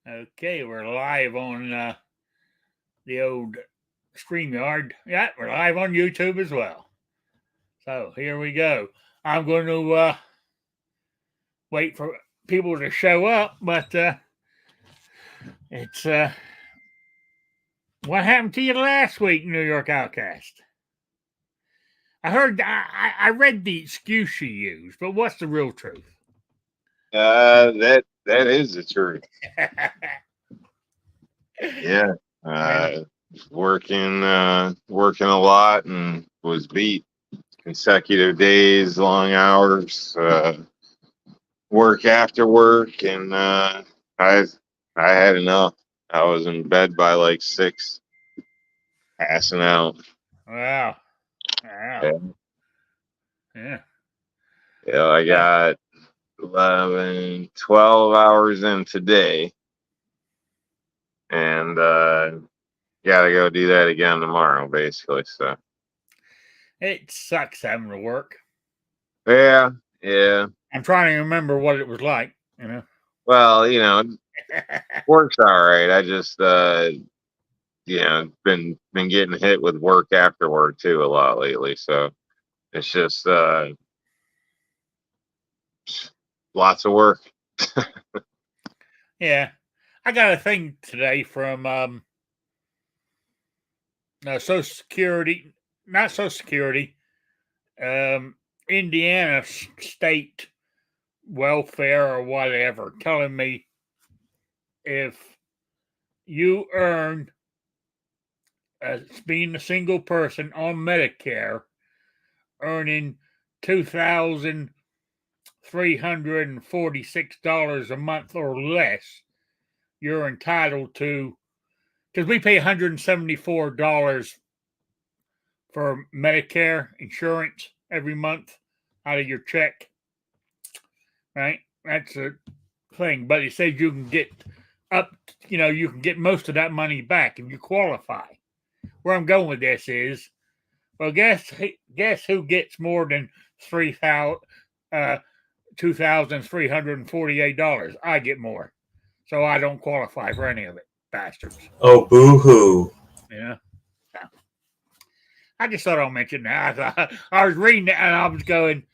Okay, we're live on the old StreamYard. Yeah, we're live on YouTube as well. So here we go. I'm going to wait for people to show up, but it's what happened to you last week, New York Outcast? I heard, I read the excuse you used, but what's the real truth? That is the truth. Yeah. Yeah. Working a lot and was beat. Consecutive days, long hours, work after work, and I I had enough. I was in bed by like 6, passing out. Wow. Yeah, Wow. Yeah. yeah, I got 11, 12 hours in today, and gotta go do that again tomorrow, basically. So It sucks having to work. yeah, yeah. I'm trying to remember what it was like, you know. Well, work's all right. I just been getting hit with work after work too a lot lately. So it's just lots of work. Yeah. I got a thing today from Social Security, not Social Security, um, Indiana state welfare or whatever, telling me if you earn, being a single person on Medicare, earning $2,346 a month or less, you're entitled to, because we pay $174 for Medicare insurance every month out of your check, right? That's a thing. But it says you can get up, you can get most of that money back if you qualify. Where I'm going with this is, well, guess who gets more than $2,348? I get more, so I don't qualify for any of it, bastards. Oh, boo-hoo. Yeah. I just thought I'll mention that. I was reading it and I was going,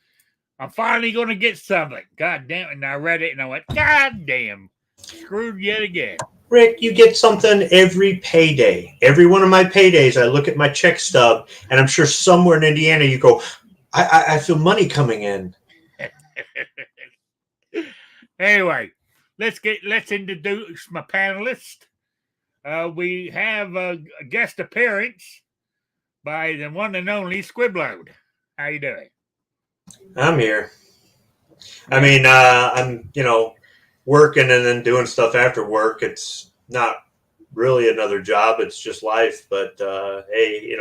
I'm finally going to get something. God damn it. And I read it and I went, God damn. Screwed yet again. Rick, you get something every payday. Every one of my paydays, I look at my check stub, and I'm sure somewhere in Indiana you go, I feel money coming in. Anyway, let's introduce my panelist. We have a guest appearance by the one and only Squibload. How you doing? I'm here. I mean, I'm, working and then doing stuff after work. It's not really another job. It's just life. But, hey,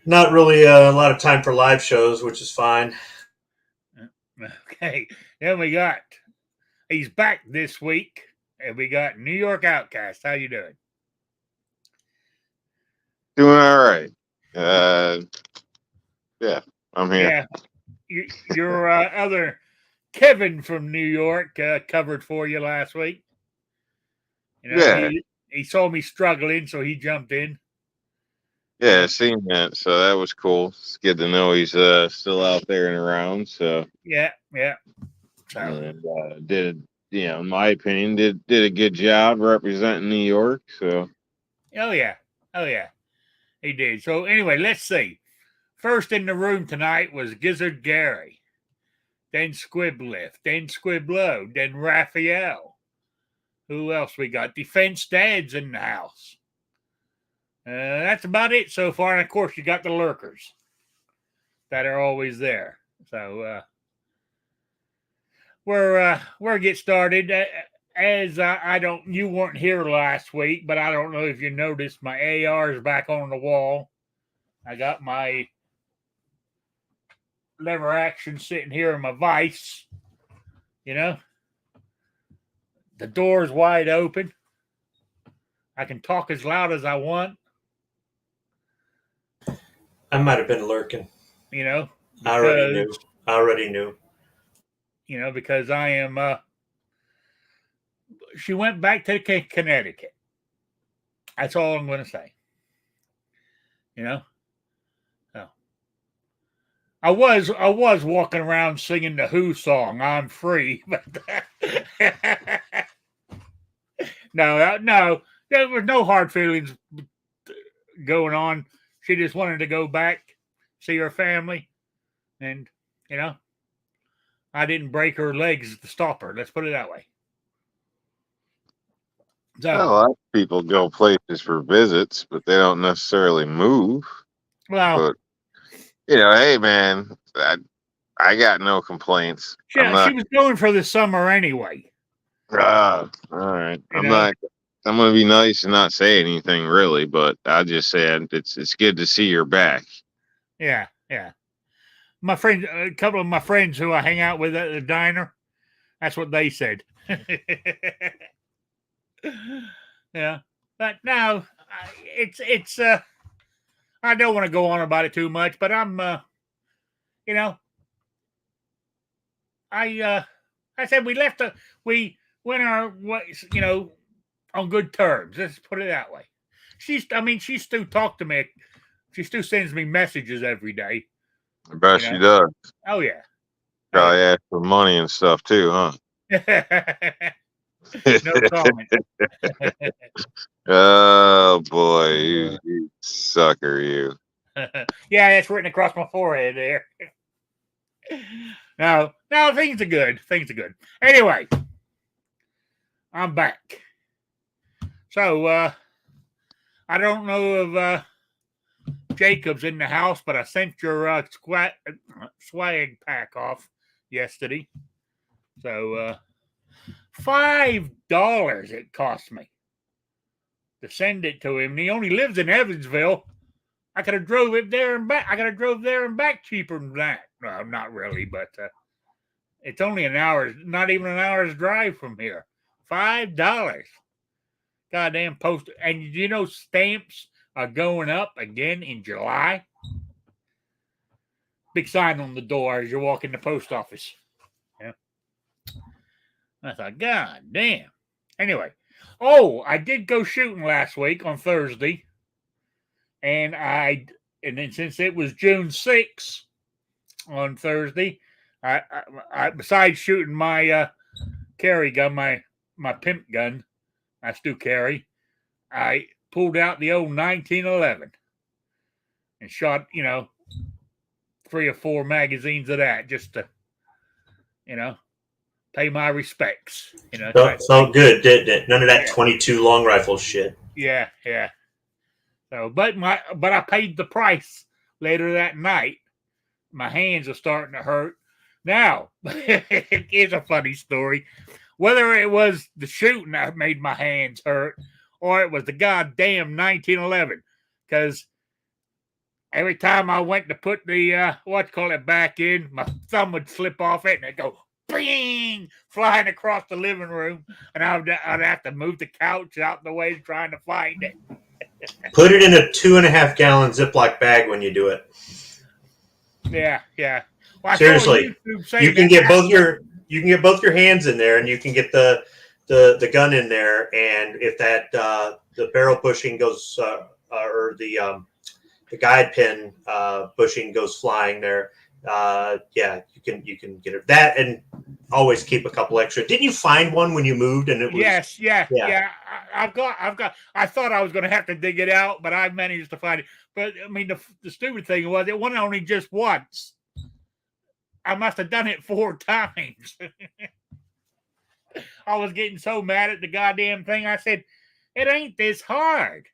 not really a lot of time for live shows, which is fine. Okay. Then he's back this week, and we got New York Outcast. How you doing? Doing all right. Yeah, I'm here. Yeah. Your other Kevin from New York covered for you last week. Yeah. He saw me struggling, so he jumped in. Yeah, seen that. So that was cool. It's good to know he's still out there and around. So Yeah. So. And in my opinion, did a good job representing New York. So Oh yeah, he did. So anyway, let's see. First in the room tonight was Gizzard Gary, then Squiblift, then Squiblow, then Raphael. Who else we got? Defense Dad's in the house. That's about it so far. And of course, you got the lurkers that are always there. So we're get started. As you weren't here last week, but I don't know if you noticed, my AR is back on the wall. I got my lever action sitting here in my vise. The door's wide open. I can talk as loud as I want. I might have been lurking. I already knew. Because I am she went back to Connecticut. That's all I'm going to say. You know, so, I was walking around singing the Who song, "I'm Free," but no, there was no hard feelings going on. She just wanted to go back, see her family, and you know, I didn't break her legs to stop her. Let's put it that way. So, A lot of people go places for visits, but they don't necessarily move. well, But hey man, I got no complaints. she was going for the summer anyway. All right. You I'm know? not. I'm gonna be nice and not say anything really, but I just said it's good to see you're back. Yeah. My friend, a couple of my friends who I hang out with at the diner, that's what they said. Yeah, but no, it's I don't want to go on about it too much, but I'm I said we went our ways, on good terms. Let's put it that way. She still talks to me. She still sends me messages every day. I bet she does. Oh yeah. Probably ask for money and stuff too, huh? No comment. Oh boy, you sucker, you. Yeah, it's written across my forehead there. No, things are good. Anyway, I'm back. So I don't know if Jacob's in the house, but I sent your swag pack off yesterday. So $5 it cost me to send it to him. He only lives in Evansville. I could have drove it there and back. I could have drove there and back cheaper than that. No, not really, but it's only an hour, not even an hour's drive from here. $5. Goddamn post. And stamps are going up again in July. Big sign on the door as you walk in the post office. Yeah. I thought, God damn. Anyway. Oh, I did go shooting last week on Thursday. And then since it was June 6th on Thursday, I besides shooting my carry gun, my pimp gun, I still carry, I pulled out the old 1911 and shot, 3 or 4 magazines of that just to, pay my respects. Felt good, didn't it? None of that 22 long rifle shit. Yeah. So, but I paid the price later that night. My hands are starting to hurt. Now, here's a funny story. Whether it was the shooting that made my hands hurt or it was the goddamn 1911, because every time I went to put the back in, my thumb would slip off it and it'd go bing, flying across the living room, and I'd have to move the couch out the way trying to find it. Put it in a 2.5 gallon Ziploc bag when you do it. Yeah. Well, seriously, you can get both your hands in there, and you can get the gun in there. And if that the barrel bushing goes or the guide pin bushing goes flying there, you can get it. That, and always keep a couple extra. Didn't you find one when you moved? And it was yeah. I've got. I thought I was going to have to dig it out, but I managed to find it. But I mean, the stupid thing was it wasn't only just once. I must have done it 4 times. I was getting so mad at the goddamn thing. I said, "It ain't this hard,"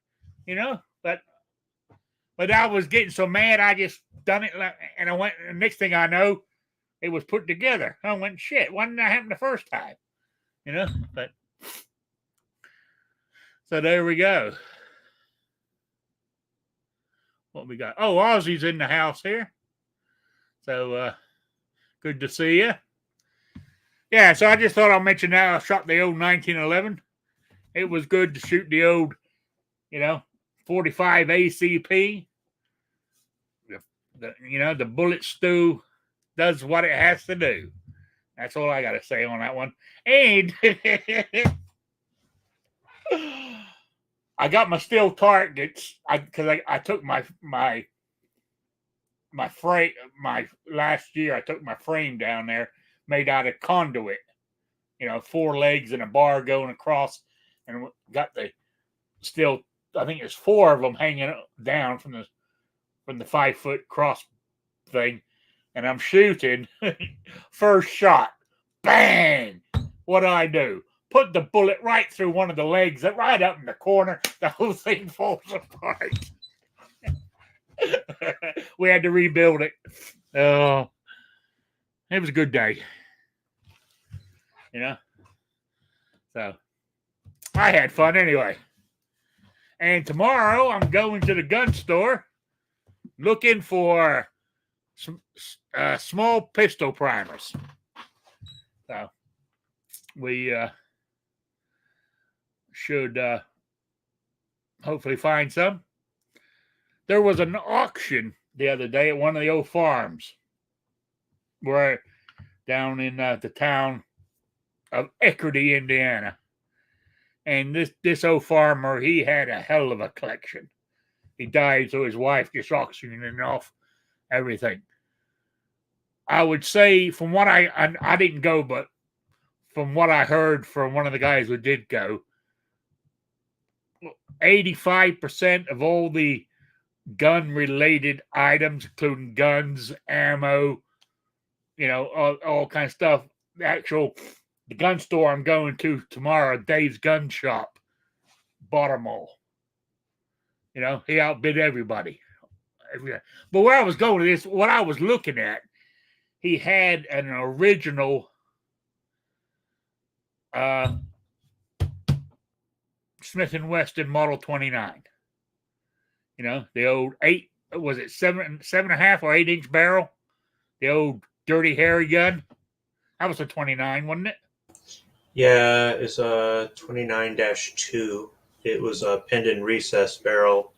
But I was getting so mad, I just done it, and I went. The next thing I know, it was put together. I went, "Shit, why didn't that happen the first time?" But so there we go. What we got? Oh, Ozzy's in the house here. So good to see you. Yeah, so I just thought I'll mention that I shot the old 1911. It was good to shoot the old, 45 ACP. The bullet stew does what it has to do. That's all I got to say on that one. And I got my steel targets because I took my frame my last year. I took my frame down there made out of conduit. 4 legs and a bar going across, and got the steel. I think there's 4 of them hanging down from the 5-foot cross thing, and I'm shooting. First shot, bang! What do? Put the bullet right through one of the legs, right up in the corner. The whole thing falls apart. We had to rebuild it. Oh, it was a good day. So I had fun anyway. And tomorrow I'm going to the gun store looking for some small pistol primers. So we should hopefully find some. There was an auction the other day at one of the old farms where down in the town of Eckerty, Indiana. And this old farmer, he had a hell of a collection. He died, so his wife just auctioning off everything. I would say, from what I didn't go, but from what I heard from one of the guys who did go, 85% of all the gun-related items, including guns, ammo, all kinds of stuff, the gun store I'm going to tomorrow, Dave's Gun Shop, bought them all. He outbid everybody. But where I was going to this, what I was looking at, he had an original Smith & Wesson Model 29. The old 7.5 or 8-inch barrel? The old Dirty Harry gun? That was a 29, wasn't it? Yeah, it's a 29-2. It was a pinned-in recess barrel.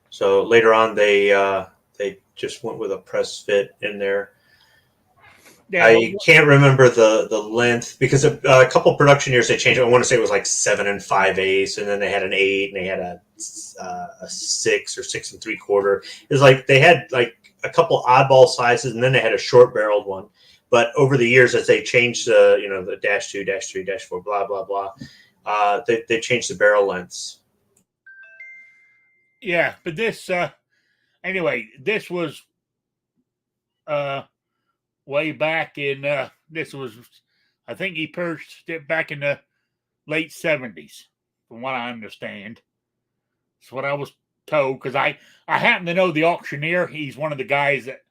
So later on, they just went with a press fit in there. Yeah, I can't remember the length because a couple production years they changed it. I want to say it was like 7 5/8, and then they had an 8, and they had a 6 or 6 3/4. It was like they had like a couple oddball sizes, and then they had a short barreled one. But over the years, as they changed the the -2, -3, -4, blah blah blah, they changed the barrel lengths. Yeah, but this anyway, this was way back in this was, I think he purchased it back in the late 70s, from what I understand. That's what I was told, because I happen to know the auctioneer. He's one of the guys that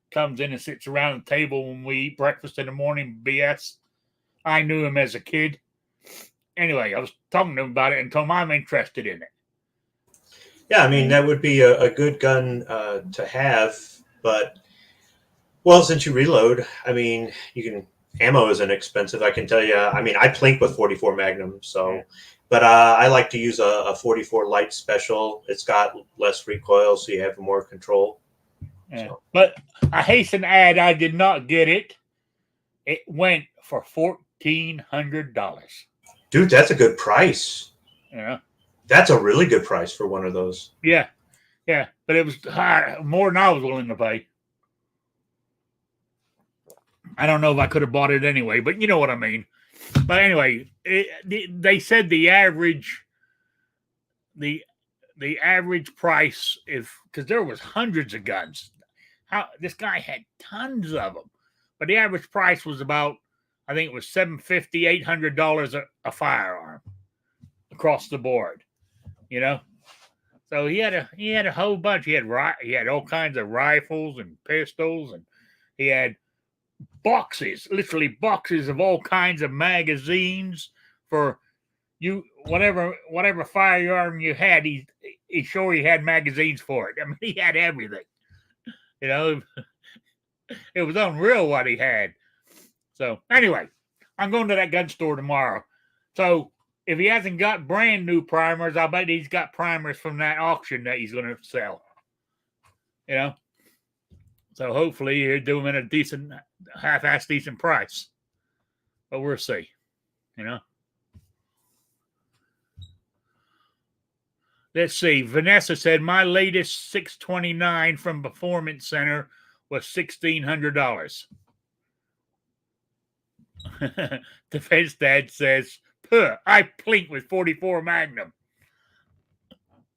comes in and sits around the table when we eat breakfast in the morning, BS. I knew him as a kid. Anyway, I was talking to him about it and told him I'm interested in it. Yeah, I mean, that would be a good gun to have, but, well, since you reload, I mean, ammo isn't expensive, I can tell you. I mean, I plink with 44 Magnum, so, but I like to use a 44 Light Special. It's got less recoil, so you have more control. Yeah. So. But I hasten to add, I did not get it. It went for $1,400. Dude, that's a good price. Yeah. That's a really good price for one of those. Yeah. Yeah. But it was higher, more than I was willing to pay. I don't know if I could have bought it anyway, but you know what I mean. But anyway, they said the average price, because there was hundreds of guns. This guy had tons of them, but the average price was about, I think it was $750, $800 a firearm across the board. So he had a whole bunch. He had all kinds of rifles and pistols, and he had literally boxes of all kinds of magazines for you. Whatever firearm you had, he sure he had magazines for it. I mean, he had everything. It was unreal what he had. So anyway, I'm going to that gun store tomorrow. So if he hasn't got brand new primers, I bet he's got primers from that auction that he's going to sell. So hopefully he'll do them at a decent, half-ass decent price. But we'll see. Let's see. Vanessa said my latest 629 from Performance Center was $1,600. Defense Dad says, "Puh, I plink with 44 Magnum.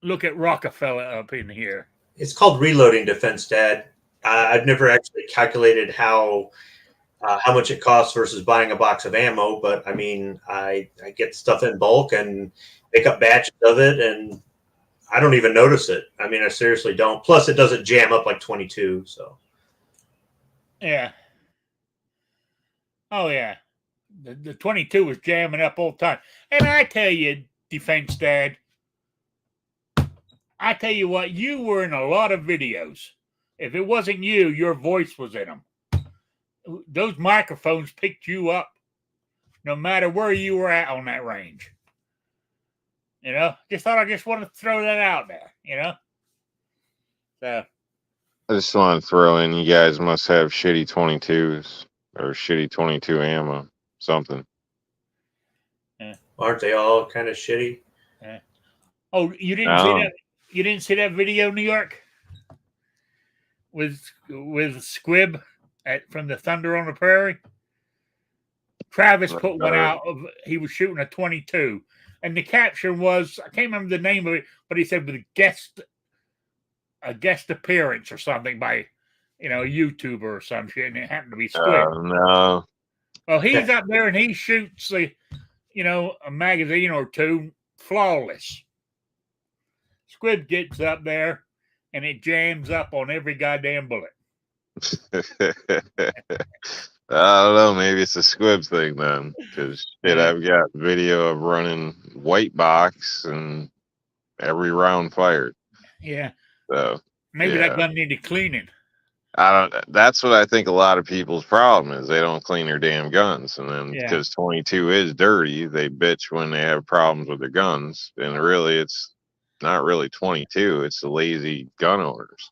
Look at Rockefeller up in here." It's called reloading, Defense Dad. I've never actually calculated how much it costs versus buying a box of ammo, but I mean, I get stuff in bulk and pick up batches of it, and I don't even notice it. I mean, I seriously don't. Plus, it doesn't jam up like 22. So, yeah. Oh yeah, the 22 was jamming up all the time. And I tell you, Defense Dad, I tell you what, you were in a lot of videos. If it wasn't you, your voice was in them. Those microphones picked you up no matter where you were at on that range. You know, just thought I just wanted to throw that out there, you know? So I just want to throw in, you guys must have shitty 22s or shitty 22 ammo, something. aren't they all kind of shitty? Oh, you didn't see that? You didn't see that video, New York, with Squib from the Thunder on the Prairie? Travis put one out of, he was shooting a 22, and the caption was, I can't remember the name of it, but he said with a guest appearance or something by, you know, a YouTuber or some shit, and it happened to be Squib. No. Well, he's up there and he shoots a magazine or two flawless. Squib gets up there and it jams up on every goddamn bullet. I don't know. Maybe it's a Squib thing then, because shit, Yeah. I've got video of running white box and every round fired. Yeah. So Maybe yeah. that gun needed cleaning. That's what I think a lot of people's problem is. They don't clean their damn guns, and then Yeah. because 22 is dirty, they bitch when they have problems with their guns. And really, it's not really 22. It's the lazy gun owners.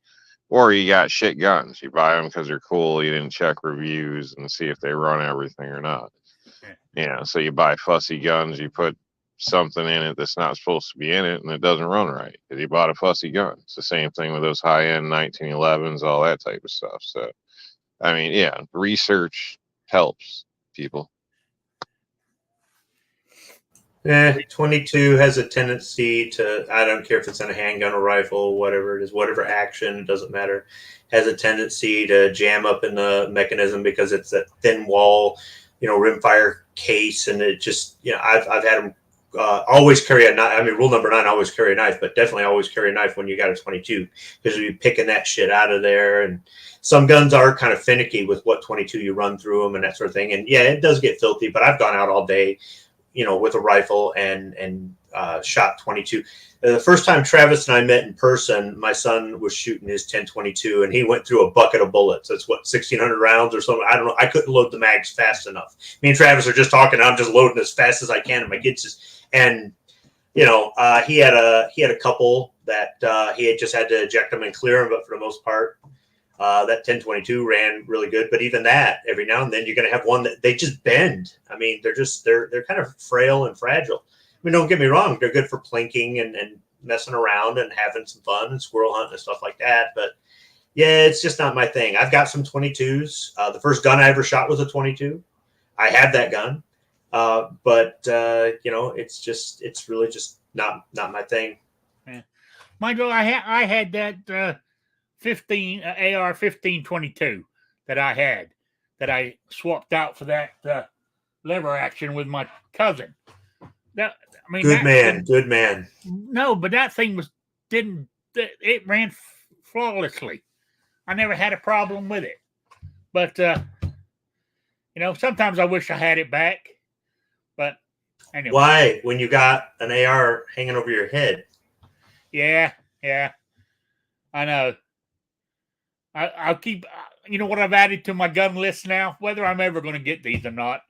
Or you got shit guns. You buy them because they're cool. You didn't check reviews and see if they run everything or not. Yeah. So you buy fussy guns. You put something in it that's not supposed to be in it, and it doesn't run right because you bought a fussy gun. It's the same thing with those high-end 1911s, all that type of stuff. So, I mean, yeah, research helps people. 22 has a tendency to, I don't care if it's in a handgun or rifle, whatever it is, whatever action, it doesn't matter, has a tendency to jam up in the mechanism because it's a thin wall, rimfire case. And it just, I've had them always carry a knife. I mean, rule number 9, always carry a knife, but definitely always carry a knife when you got a 22 because you'll be picking that shit out of there. And some guns are kind of finicky with what 22 you run through them and that sort of thing. And yeah, it does get filthy, but I've gone out all day, with a rifle and shot 22. The first time Travis and I met in person, my son was shooting his 10-22 and he went through a bucket of bullets. That's what, 1,600 rounds or something. I don't know. I couldn't load the mags fast enough. Me and Travis are just talking. I'm just loading as fast as I can. And my kids just, and he had a couple that he had just had to eject them and clear them. But for the most part, that 10-22 ran really good. But even that, every now and then you're going to have one that they just bend. I mean, they're kind of frail and fragile. I mean, don't get me wrong. They're good for plinking and messing around and having some fun and squirrel hunting and stuff like that. But yeah, it's just not my thing. I've got some 22s. The first gun I ever shot was a 22. I had that gun. But it's really just not my thing. Yeah. Michael, I had that 15 AR 15-22 that I swapped out for that lever action with my cousin. Good man. No, but that thing it ran flawlessly. I never had a problem with it. But sometimes I wish I had it back. But anyway. Why? When you got an AR hanging over your head? Yeah. I know. I'll keep. What I've added to my gun list now, whether I'm ever going to get these or not,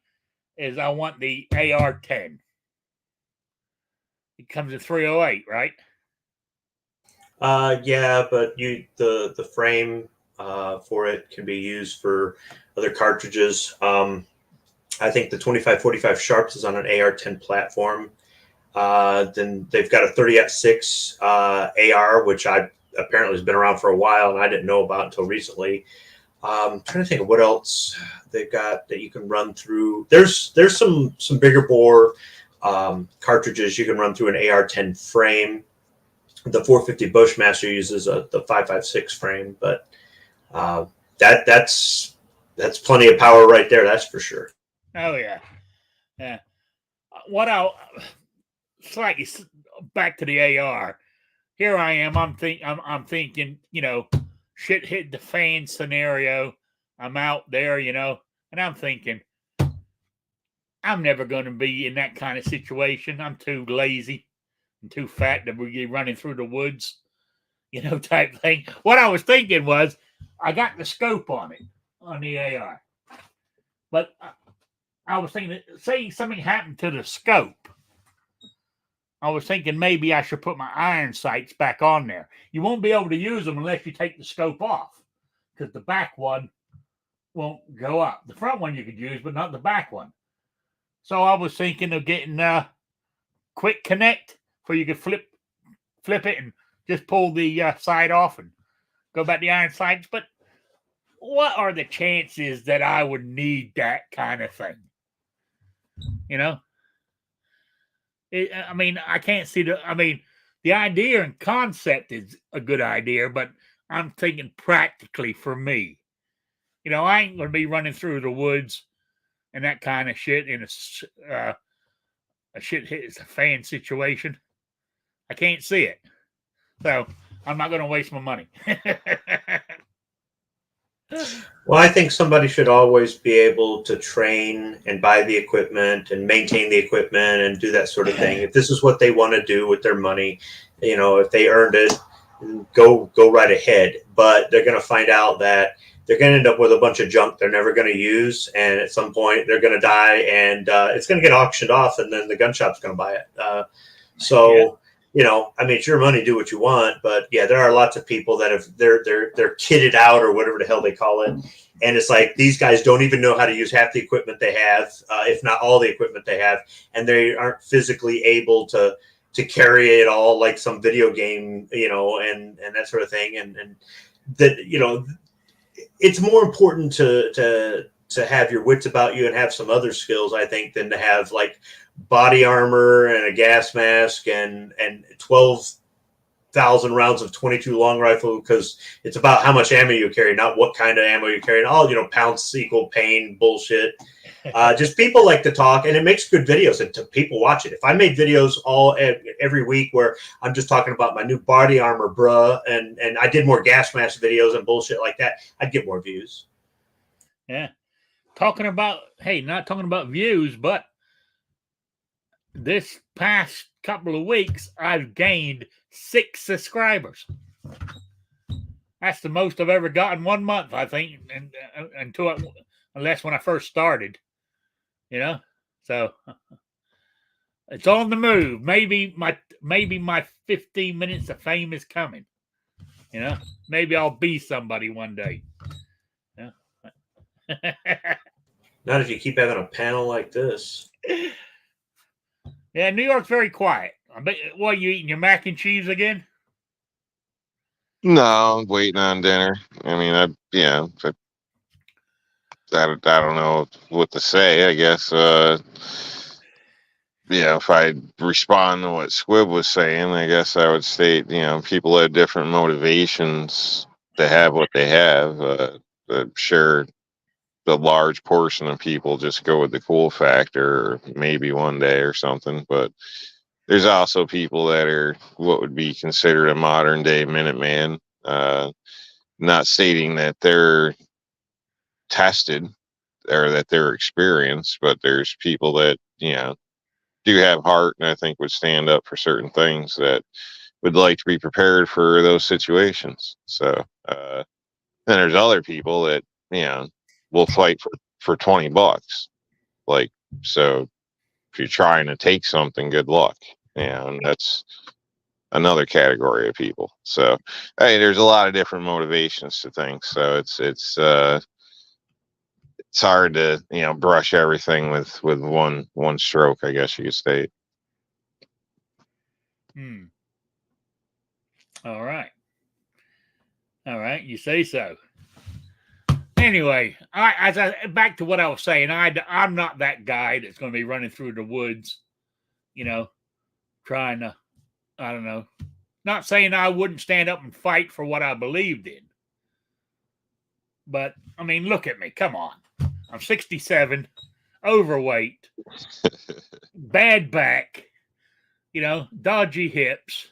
is I want the AR-10. It comes in 308, right? Yeah, but the frame for it can be used for other cartridges. I think the 2545 Sharps is on an AR-10 platform. Then they've got a 30-06 AR, which I apparently has been around for a while, and I didn't know about until recently. I'm trying to think of what else they've got that you can run through. There's some bigger bore cartridges you can run through an AR-10 frame. The 450 Bushmaster uses the 5.56 frame, but that's plenty of power right there. That's for sure. Oh yeah, yeah. Slightly back to the AR. Here I am. I'm thinking, shit hit the fan scenario. I'm out there, and I'm thinking, I'm never going to be in that kind of situation. I'm too lazy and too fat to be running through the woods, type thing. What I was thinking was, I got the scope on it, on the AR. But I was thinking, say something happened to the scope. I was thinking maybe I should put my iron sights back on there. You won't be able to use them unless you take the scope off, because the back one won't go up. The front one you could use, but not the back one. So I was thinking of getting a quick connect where you could flip it and just pull the side off and go back to the iron sights. But what are the chances that I would need that kind of thing? I can't see the idea and concept is a good idea, but I'm thinking practically for me. I ain't going to be running through the woods and that kind of shit in a shit hits a fan situation. I can't see it. So I'm not going to waste my money. Well, I think somebody should always be able to train and buy the equipment and maintain the equipment and do that sort of thing. If this is what they want to do with their money, if they earned it, go right ahead. But they're going to find out that they're going to end up with a bunch of junk they're never going to use. And at some point they're going to die, and it's going to get auctioned off, and then the gun shop's going to buy it. It's your money, do what you want. But yeah, there are lots of people that they're kitted out or whatever the hell they call it. And it's like, these guys don't even know how to use half the equipment they have, if not all the equipment they have. And they aren't physically able to carry it all like some video game, and that sort of thing. And that, it's more important to have your wits about you and have some other skills, I think, than to have like body armor and a gas mask and 12,000 rounds of 22 long rifle, because it's about how much ammo you carry, not what kind of ammo you're carrying. All, pounds equal pain bullshit. Just people like to talk, and it makes good videos, and people watch it. If I made videos every week where I'm just talking about my new body armor, bruh, and I did more gas mask videos and bullshit like that, I'd get more views. Yeah. Not talking about views, but this past couple of weeks, I've gained 6 subscribers. That's the most I've ever gotten 1 month, I think, unless when I first started, So it's on the move. Maybe my 15 minutes of fame is coming. Maybe I'll be somebody one day. Not if you keep having a panel like this. Yeah, New York's very quiet. What, are you eating your mac and cheese again? No, I'm waiting on dinner. I don't know what to say. I guess, if I respond to what Squib was saying, I guess I would state, people have different motivations to have what they have. I'm sure the large portion of people just go with the cool factor, or maybe one day or something. But there's also people that are what would be considered a modern day Minuteman. Not stating that they're tested or that they're experienced, but there's people that, do have heart, and I think would stand up for certain things, that would like to be prepared for those situations. So then there's other people that, will fight for $20. Like, so if you're trying to take something, good luck. And that's another category of people. So, there's a lot of different motivations to things. So it's hard to, brush everything with one stroke, I guess you could state. Hmm. All right. All right. You say so. Anyway, back to what I was saying. I'm not that guy that's going to be running through the woods, trying to, I don't know. Not saying I wouldn't stand up and fight for what I believed in. But, I mean, look at me. Come on. I'm 67, overweight, bad back, dodgy hips,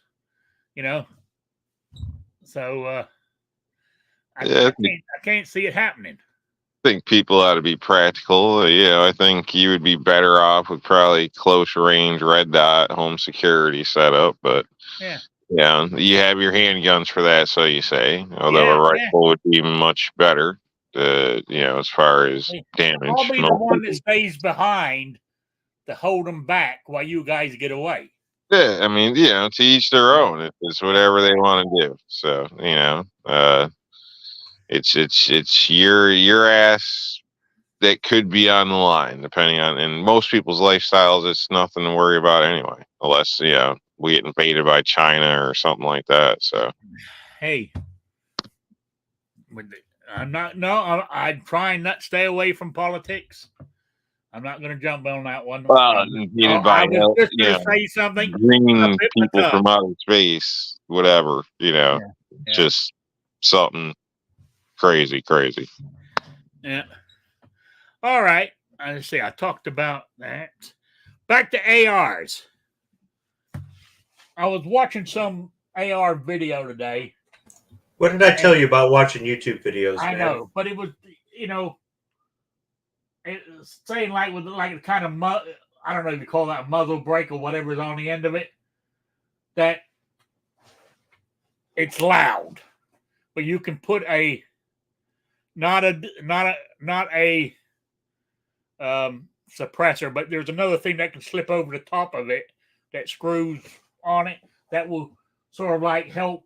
So Yeah, I can't see it happening. I think people ought to be practical. I think you would be better off with probably close range red dot home security setup. But Yeah. yeah, you have your handguns for that, so you say. Although a rifle would be much better, as far as damage. I'll be the one that stays behind to hold them back while you guys get away. Yeah, I mean, to each their own. It's whatever they want to do. So, it's your ass that could be on the line, depending on. In most people's lifestyles, it's nothing to worry about anyway, unless we get invaded by China or something like that. So, hey, I'm not. No, I'm trying not to stay away from politics. I'm not going to jump on that one. Well, I was just going to say something. Green people from outer space, whatever. Just something crazy. Yeah. All right. I see. I talked about that. Back to ARs. I was watching some AR video today. What did I tell you about watching YouTube videos? I know, but it was, it was saying with a kind of I don't know if you call that a muzzle brake or whatever is on the end of it, that it's loud, but you can put not a suppressor, but there's another thing that can slip over the top of it that screws on it that will sort of help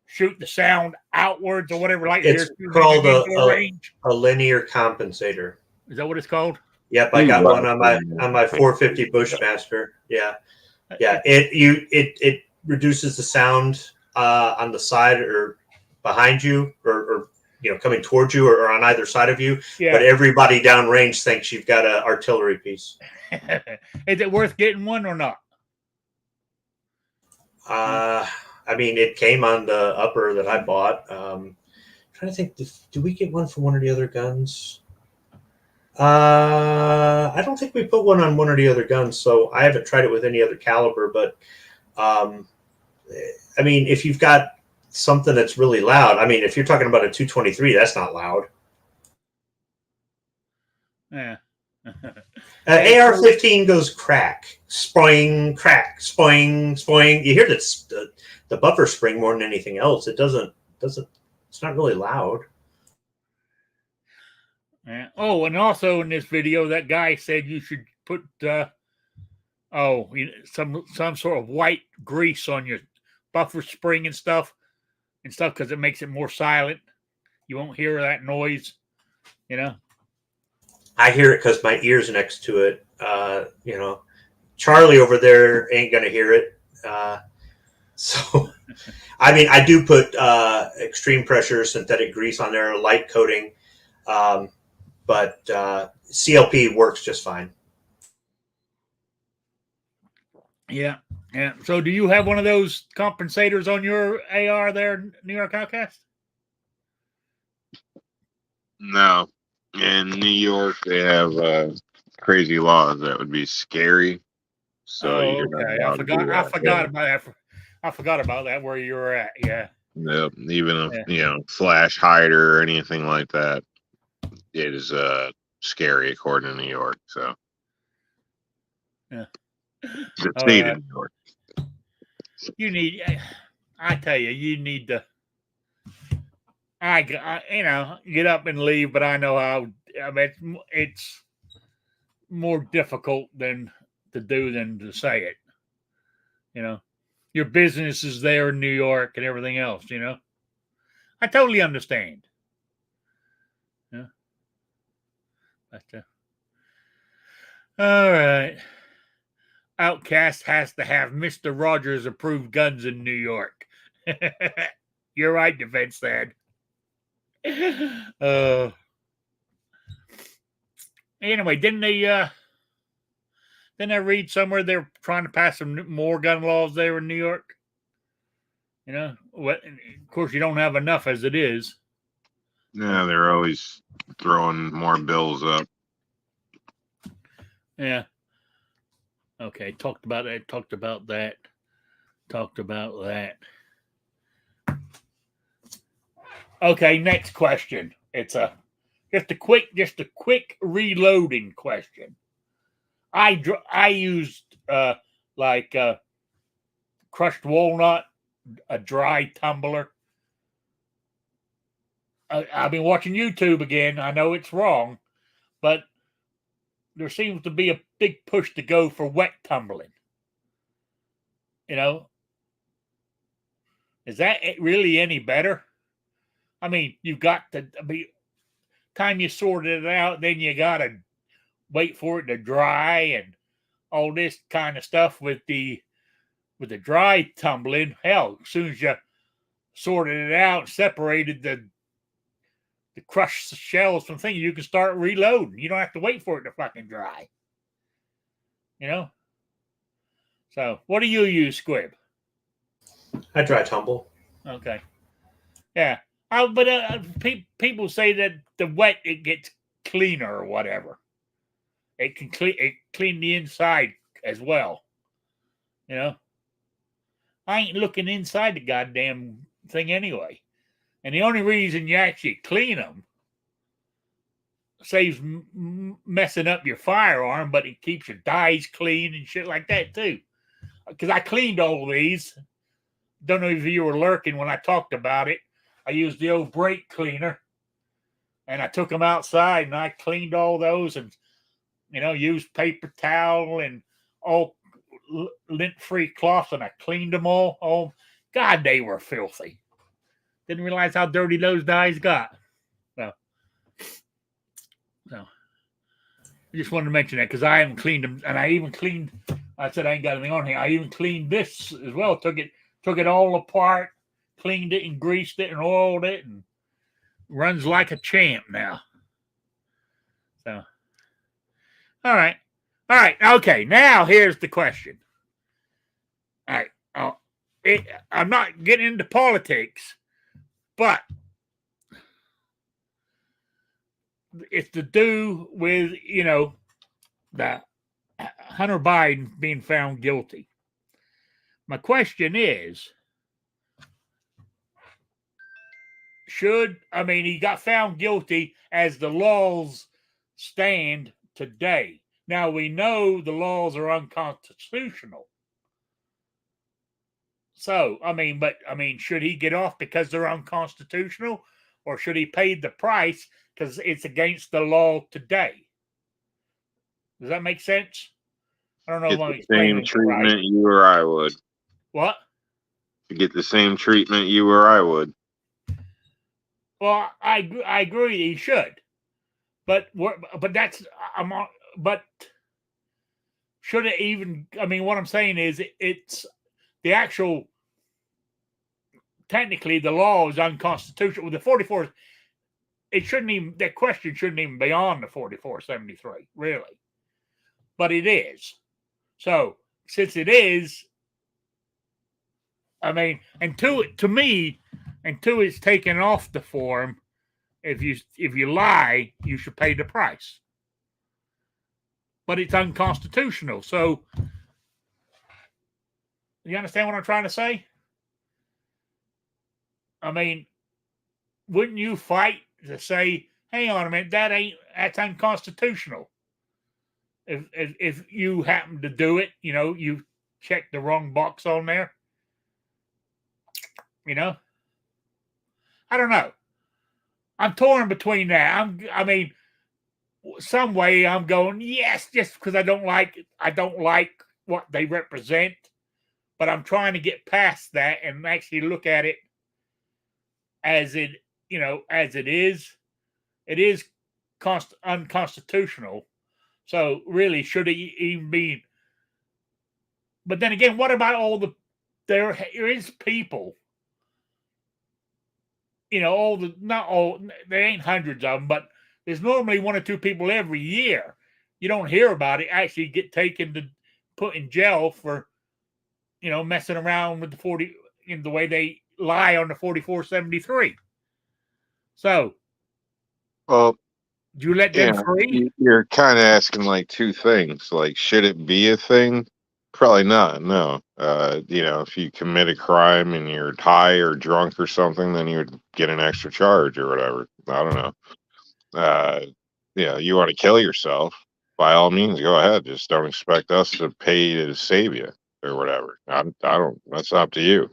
shoot the sound outwards or whatever. It's called a linear compensator. Is that what it's called? Yep, I got one on my 450 Bushmaster. Yeah. It reduces the sound on the side or behind you, or coming towards you or on either side of you. Yeah. But everybody downrange thinks you've got an artillery piece. Is it worth getting one or not? I mean, it came on the upper that I bought. I'm trying to think, do we get one for one of the other guns? I don't think we put one on one of the other guns, so I haven't tried it with any other caliber. But I mean, if you've got something that's really loud, I mean, if you're talking about a 223, that's not loud. Yeah. AR-15 goes crack, spoing, crack, spoing, spoing. You hear the buffer spring more than anything else. It doesn't. It's not really loud. Yeah. Oh, and also in this video, that guy said you should put some sort of white grease on your buffer spring and stuff because it makes it more silent. You won't hear that noise, I hear it because my ear's next to it. Charlie over there ain't gonna hear it. So, I mean, I do put extreme pressure synthetic grease on there, light coating, but CLP works just fine. Yeah. So, do you have one of those compensators on your AR there, New York Outcast? No. In New York, they have crazy laws that would be scary. So okay. I forgot about that. I forgot about that where you were at. Yeah. Yep. Even if flash hider or anything like that, it is scary according to New York. So yeah, the state of New York. You need. I tell you, you need to. Get up and leave, but I know how. I mean, it's more difficult than to do than to say it. Your business is there in New York and everything else. I totally understand. Yeah. But, all right. Outcast has to have Mr. Rogers approved guns in New York. You're right, Defense Dad. Anyway, didn't I read somewhere they're trying to pass some more gun laws there in New York? You know, what? Of course, you don't have enough as it is. Yeah, they're always throwing more bills up. Yeah. Okay. Talked about that. Talked about that. Okay. Next question. It's just a quick reloading question. I used crushed walnut, a dry tumbler. I've been watching YouTube again. I know it's wrong, but there seems to be a big push to go for wet tumbling. You know, is that really any better? I mean, you've got to. I mean, time you sorted it out, then you gotta wait for it to dry and all this kind of stuff with the dry tumbling. Hell, as soon as you sorted it out, separated the crushed shells from things, you can start reloading. You don't have to wait for it to fucking dry. You know? So, what do you use, Squib? I dry tumble. Okay. Yeah. But people say that the wet, it gets cleaner or whatever. It can clean the inside as well. You know? I ain't looking inside the goddamn thing anyway. And the only reason you actually clean them saves messing up your firearm, but it keeps your dies clean and shit like that too. Because I cleaned all these. Don't know if you were lurking when I talked about it. I used the old brake cleaner, and I took them outside and I cleaned all those, and used paper towel and all lint-free cloth, and I cleaned them all. Oh, God, they were filthy. Didn't realize how dirty those dies got. So I just wanted to mention that because I haven't cleaned them, and I even cleaned. I said I ain't got anything on here. I even cleaned this as well. Took it all apart, cleaned it and greased it and oiled it, and runs like a champ now. So, all right, okay. Now here's the question. All right, I'm not getting into politics, but it's to do with the Hunter Biden being found guilty. My question is, he got found guilty as the laws stand today. Now we know the laws are unconstitutional. So, should he get off because they're unconstitutional, or should he pay the price because it's against the law today? Does that make sense? I don't know if I'm Get the same explaining it treatment right. you or I would. What? To get the same treatment you or I would. Well, I agree he should, but should it even? What I'm saying is it's the actual. Technically, the law is unconstitutional. With the 44, that question shouldn't even be on the 4473, really, but it is. So since it is, and to me, until it's taken off the form, if you lie, you should pay the price. But it's unconstitutional. So you understand what I'm trying to say? Wouldn't you fight to say, hang on a minute, that's unconstitutional? If you happen to do it, you check the wrong box on there. I don't know. I'm torn between that. Some way I'm going, yes, just because I don't like what they represent, but I'm trying to get past that and actually look at it as it is. It is unconstitutional. So really, should it even be But then again, what about all there is people, not all, there ain't hundreds of them, but there's normally one or two people every year. You don't hear about it actually get taken to put in jail for, messing around with the 40, in the way they lie on the 4473. So, Well, do you let them free? you're kind of asking like two things. Like, should it be a thing? Probably not. No. If you commit a crime and you're high or drunk or something, then you would get an extra charge or whatever. I don't know. You want to kill yourself, by all means, go ahead. Just don't expect us to pay you to save you or whatever. I don't. That's up to you.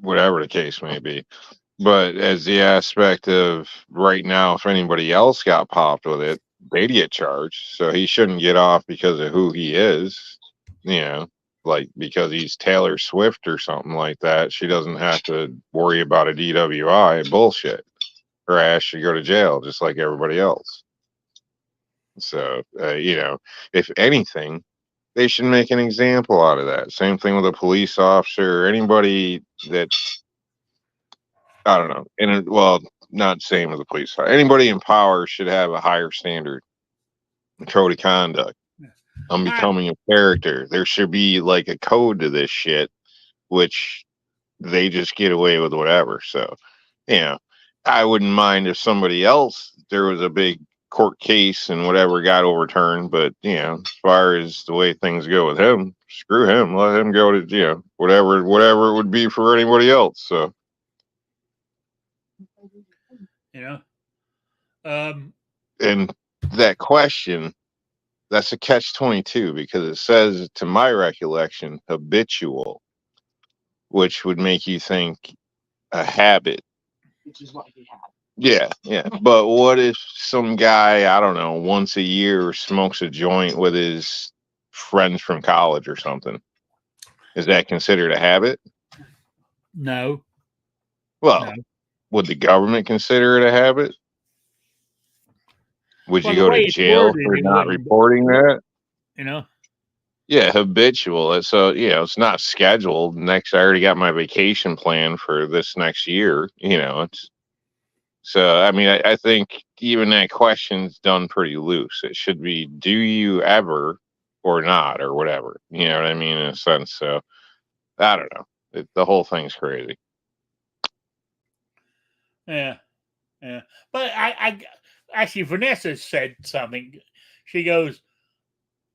Whatever the case may be. But as the aspect of right now, if anybody else got popped with it, they'd get charged. So he shouldn't get off because of who he is, like because he's Taylor Swift or something like that. She doesn't have to worry about a DWI bullshit. Her ass should go to jail just like everybody else. So, if anything, they should make an example out of that. Same thing with a police officer or anybody that's, I don't know. Not same as the police. Anybody in power should have a higher standard code of conduct. I'm becoming a character. There should be like a code to this shit, which they just get away with whatever. So, I wouldn't mind if somebody else, there was a big court case and whatever got overturned. But, as far as the way things go with him, screw him. Let him go to, whatever it would be for anybody else. So. And that question, that's a catch-22 because it says, to my recollection, habitual, which would make you think a habit. Which is what he had. Yeah. But what if some guy, I don't know, once a year smokes a joint with his friends from college or something? Is that considered a habit? No. Well, would the government consider it a habit? Would you go to jail for not reporting that? Yeah, habitual. So, it's not scheduled. I already got my vacation plan for this next year. So, I mean, I think even that question's done pretty loose. It should be, do you ever or not or whatever? You know what I mean? In a sense. So, I don't know. The whole thing's crazy. Yeah. But I actually, Vanessa said something. She goes,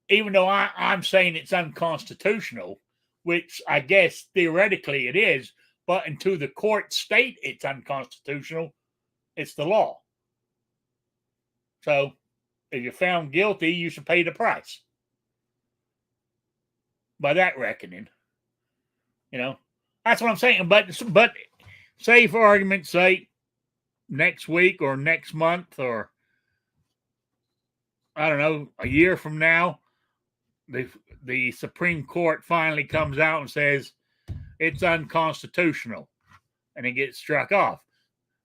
even though I'm saying it's unconstitutional, which I guess theoretically it is, but until the court state it's unconstitutional, it's the law. So if you're found guilty, you should pay the price. By that reckoning. That's what I'm saying. But say for argument's sake, next week or next month or I don't know, a year from now, the Supreme Court finally comes out and says it's unconstitutional and it gets struck off.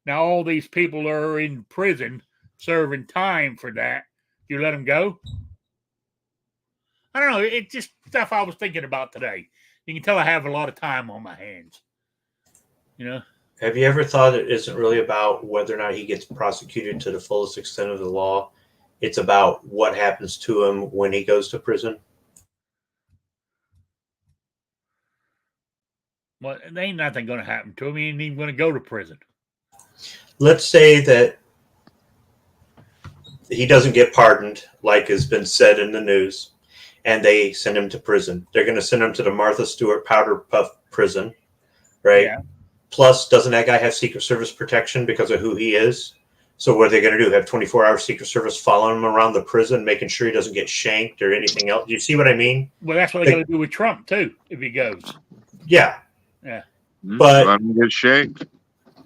Now all these people are in prison serving time for that. Do you let them go? I don't know. It's just stuff I was thinking about today. You can tell I have a lot of time on my hands. Have you ever thought it isn't really about whether or not he gets prosecuted to the fullest extent of the law? It's about what happens to him when he goes to prison. Well, there ain't nothing going to happen to him. He ain't even going to go to prison. Let's say that he doesn't get pardoned, like has been said in the news, and they send him to prison. They're going to send him to the Martha Stewart Powder Puff prison, right? Yeah. Plus, doesn't that guy have Secret Service protection because of who he is? So what are they going to do? Have 24-hour Secret Service following him around the prison, making sure he doesn't get shanked or anything else? Do you see what I mean? Well, that's what they're going to do with Trump, too, if he goes. Yeah. Yeah. But let him get shanked.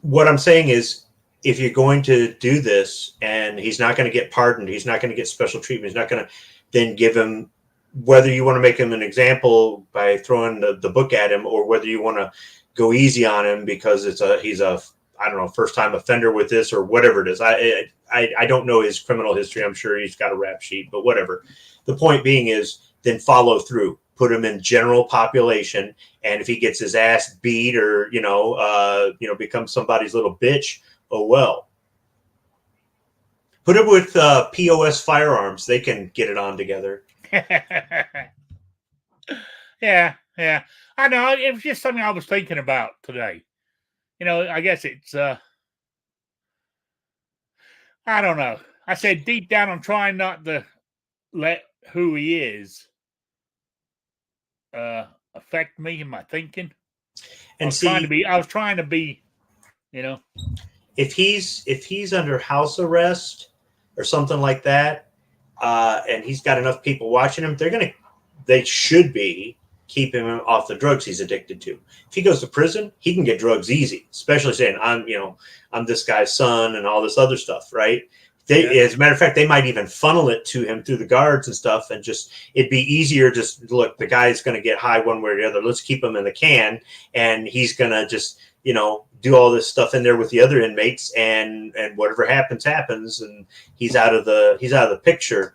What I'm saying is, if you're going to do this and he's not going to get pardoned, he's not going to get special treatment, he's not going to then give him, whether you want to make him an example by throwing the book at him or whether you want to go easy on him because he's a I don't know, first time offender with this or whatever it is. I don't know his criminal history. I'm sure he's got a rap sheet, but whatever. The point being is then follow through. put him in general population. And if he gets his ass beat or, becomes somebody's little bitch, oh, well. Put it with POS Firearms. They can get it on together. Yeah. I know. It was just something I was thinking about today. I guess it's, I don't know. I said deep down, I'm trying not to let who he is affect me in my thinking. And I was trying to be, if he's under house arrest or something like that, and he's got enough people watching him, they should be keeping him off the drugs he's addicted to. If he goes to prison, he can get drugs easy, especially saying I'm this guy's son and all this other stuff, right? As a matter of fact, they might even funnel it to him through the guards and stuff, and it'd be easier. Just look, the guy's going to get high one way or the other. Let's keep him in the can, and he's going to just do all this stuff in there with the other inmates, and whatever happens, and he's out of the picture.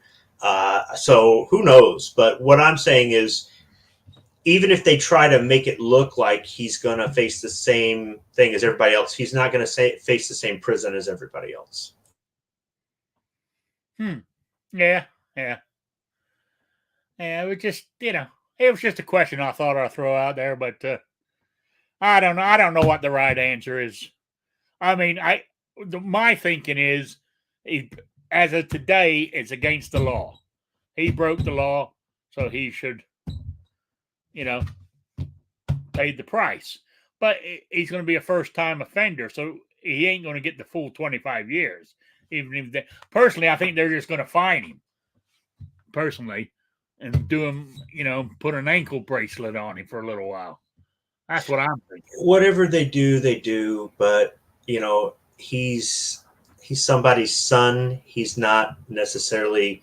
So who knows? But what I'm saying is, even if they try to make it look like he's going to face the same thing as everybody else, he's not going to face the same prison as everybody else. Yeah. It was just, it was just a question I thought I'd throw out there, but I don't know. I don't know what the right answer is. I mean, my thinking is, as of today, it's against the law. He broke the law, so he should, pay the price. But he's going to be a first-time offender, so he ain't going to get the full 25 years. Even if personally, I think they're just going to fine him. Personally, and do him, put an ankle bracelet on him for a little while. That's what I'm thinking. Whatever they do. But he's somebody's son. He's not necessarily,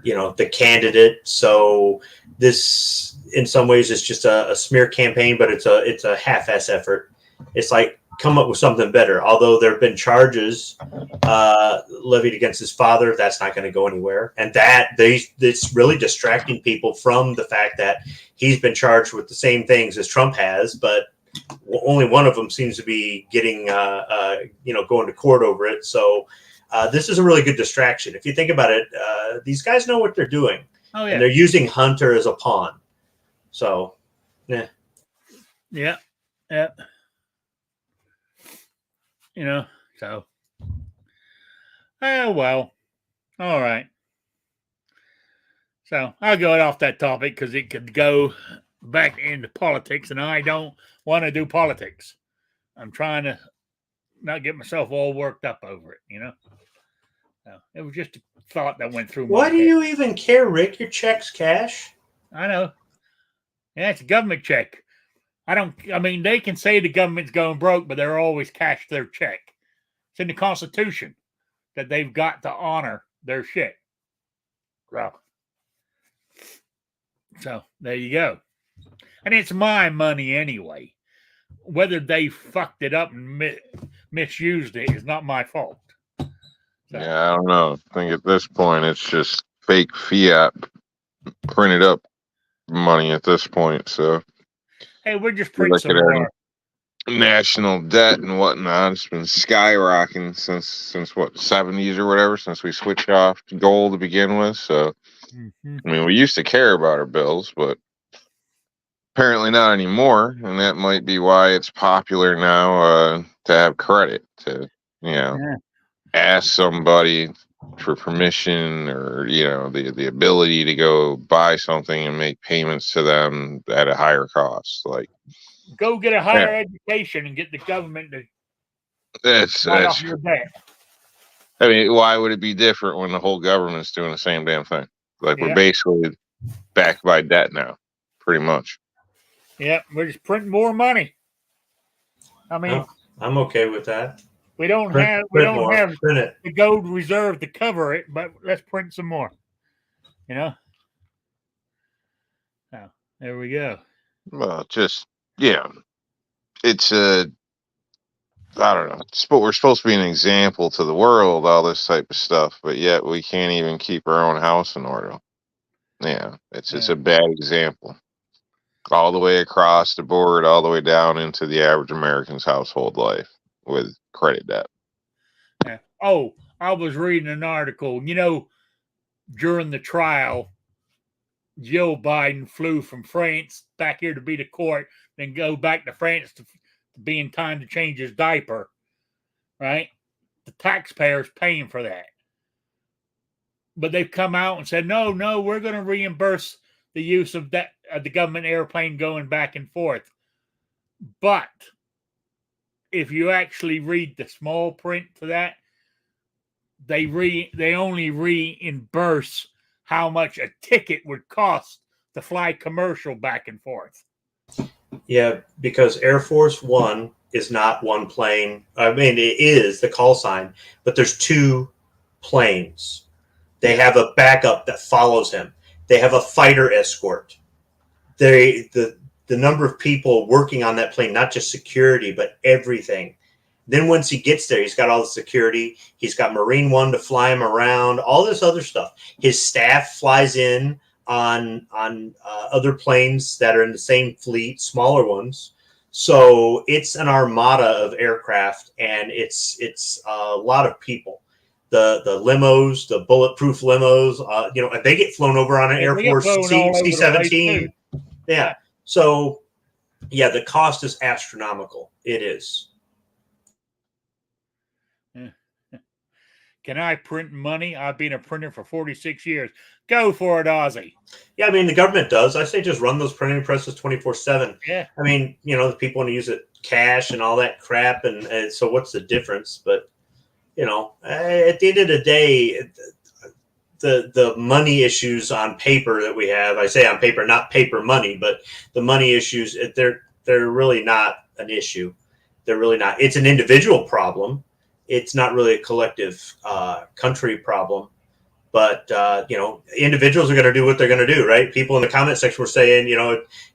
the candidate. So this, in some ways, is just a smear campaign, but it's a half-ass effort. It's like, come up with something better. Although there have been charges levied against his father, that's not going to go anywhere. And it's really distracting people from the fact that he's been charged with the same things as Trump has, but only one of them seems to be getting, going to court over it. So this is a really good distraction. If you think about it, these guys know what they're doing. Oh, yeah. And they're using Hunter as a pawn. So, yeah. Yeah. So, oh, well, all right. So I'll go off that topic because it could go back into politics, and I don't want to do politics. I'm trying to not get myself all worked up over it, So it was just a thought that went through my Why head. do you even care, Rick? Your check's cash. I know. Yeah, it's a government check. They can say the government's going broke, but they're always cash their check. It's in the Constitution that they've got to honor their shit. So there you go. And it's my money anyway. Whether they fucked it up and misused it is not my fault. So. Yeah, I don't know. I think at this point it's just fake fiat printed up money at this point. So hey, we're just printing some more. National debt and whatnot. It's been skyrocketing since what, 70s or whatever, since we switched off to gold to begin with. So we used to care about our bills, but apparently not anymore. And that might be why it's popular now to have credit, to ask somebody for permission, or the ability to go buy something and make payments to them at a higher cost. Like, go get a higher education and get the government to write off your debt. I mean, why would it be different when the whole government's doing the same damn thing? Like, we're basically backed by debt now, pretty much. Yeah, we're just printing more money. I mean, I'm okay with that. We don't have the gold reserve to cover it, but let's print some more. Now, there we go. Well, it's I don't know. We're supposed to be an example to the world, all this type of stuff, but yet we can't even keep our own house in order. Yeah, it's a bad example. all the way across the board, all the way down into the average American's household life with credit debt. Yeah. Oh, I was reading an article. During the trial, Joe Biden flew from France back here to be to court, then go back to France to be in time to change his diaper. Right? The taxpayers paying for that. But they've come out and said, no, we're going to reimburse the use of that the government airplane going back and forth. But if you actually read the small print to that, they only reimburse how much a ticket would cost to fly commercial back and forth. Yeah, because Air Force One is not one plane. I mean, it is the call sign, but there's two planes. They have a backup that follows him. They have a fighter escort. The number of people working on that plane, not just security, but everything. Then once he gets there, he's got all the security. He's got Marine One to fly him around, all this other stuff. His staff flies in on other planes that are in the same fleet, smaller ones. So it's an armada of aircraft, and it's a lot of people. The limos, the bulletproof limos, they get flown over on an Air Force C-17. Yeah. So, yeah, the cost is astronomical. It is. Can I print money? I've been a printer for 46 years. Go for it, Ozzy. Yeah, I mean, the government does. I say just run those printing presses 24/7. Yeah. I mean, the people want to use it cash and all that crap. And so what's the difference? But, at the end of the day, the money issues on paper that we have, I say on paper, not paper money, but the money issues, they're really not an issue. They're really not. It's an individual problem. It's not really a collective country problem. But, individuals are going to do what they're going to do, right? People in the comment section were saying,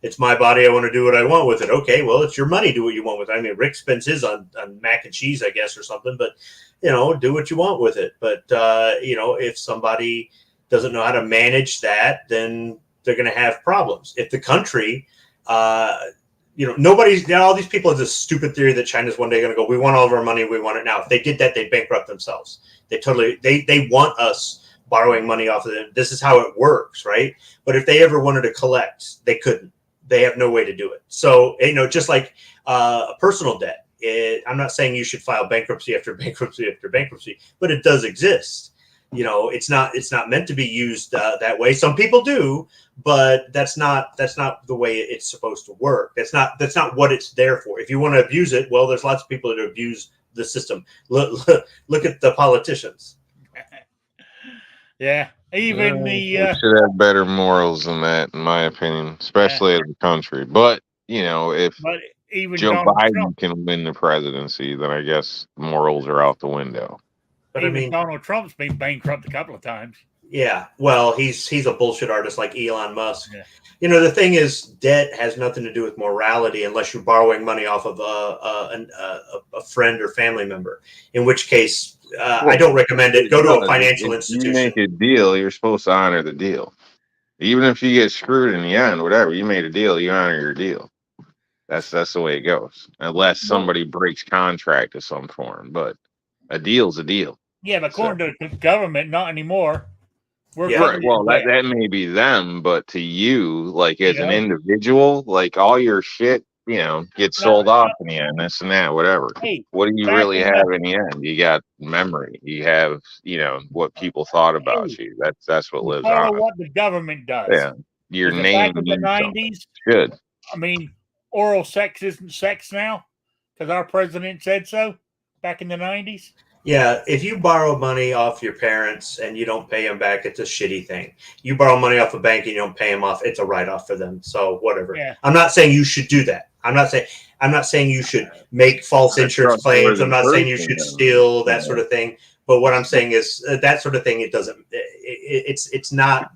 it's my body. I want to do what I want with it. Okay, well, it's your money. Do what you want with it. I mean, Rick spends his on mac and cheese, I guess, or something. But, do what you want with it. But, if somebody doesn't know how to manage that, then they're going to have problems. If the country, all these people have this stupid theory that China's one day going to go, we want all of our money. We want it now. If they did that, they'd bankrupt themselves. They want us borrowing money off of them. This is how it works, right? But if they ever wanted to collect, they couldn't. They have no way to do it. So, just like a personal debt, I'm not saying you should file bankruptcy after bankruptcy after bankruptcy, but it does exist. It's not meant to be used that way. Some people do, but that's not the way it's supposed to work. That's not what it's there for. If you want to abuse it, well, there's lots of people that abuse the system. Look at the politicians. Yeah, even we should have better morals than that, in my opinion, especially as a country. But if even Joe Donald Biden Trump can win the presidency, then I guess morals are out the window. But even Donald Trump's been bankrupt a couple of times. Yeah, well, he's a bullshit artist like Elon Musk. Yeah. The thing is, debt has nothing to do with morality unless you're borrowing money off of a friend or family member. In which case, I don't recommend it. Go to a financial institution. You make a deal, you're supposed to honor the deal. Even if you get screwed in the end, whatever, you made a deal, you honor your deal. That's the way it goes. Unless somebody breaks contract of some form. But a deal's a deal. Yeah, but according to the government, not anymore. Right. Well, that may be them, but to you, like as an individual, like all your shit, gets sold off in the end, this and that, whatever. Hey, what do you really have in the end? You got memory. You have, what people thought about you. That's what lives on. What the government does. Yeah. Your name back in the 90s. Should. I mean, oral sex isn't sex now because our president said so back in the 90s. Yeah, if you borrow money off your parents and you don't pay them back, it's a shitty thing. You borrow money off a bank and you don't pay them off, it's a write-off for them. So whatever. Yeah. I'm not saying you should do that. I'm not saying you should make false insurance claims. I'm not saying you should steal, that sort of thing. But what I'm saying is that sort of thing, it's not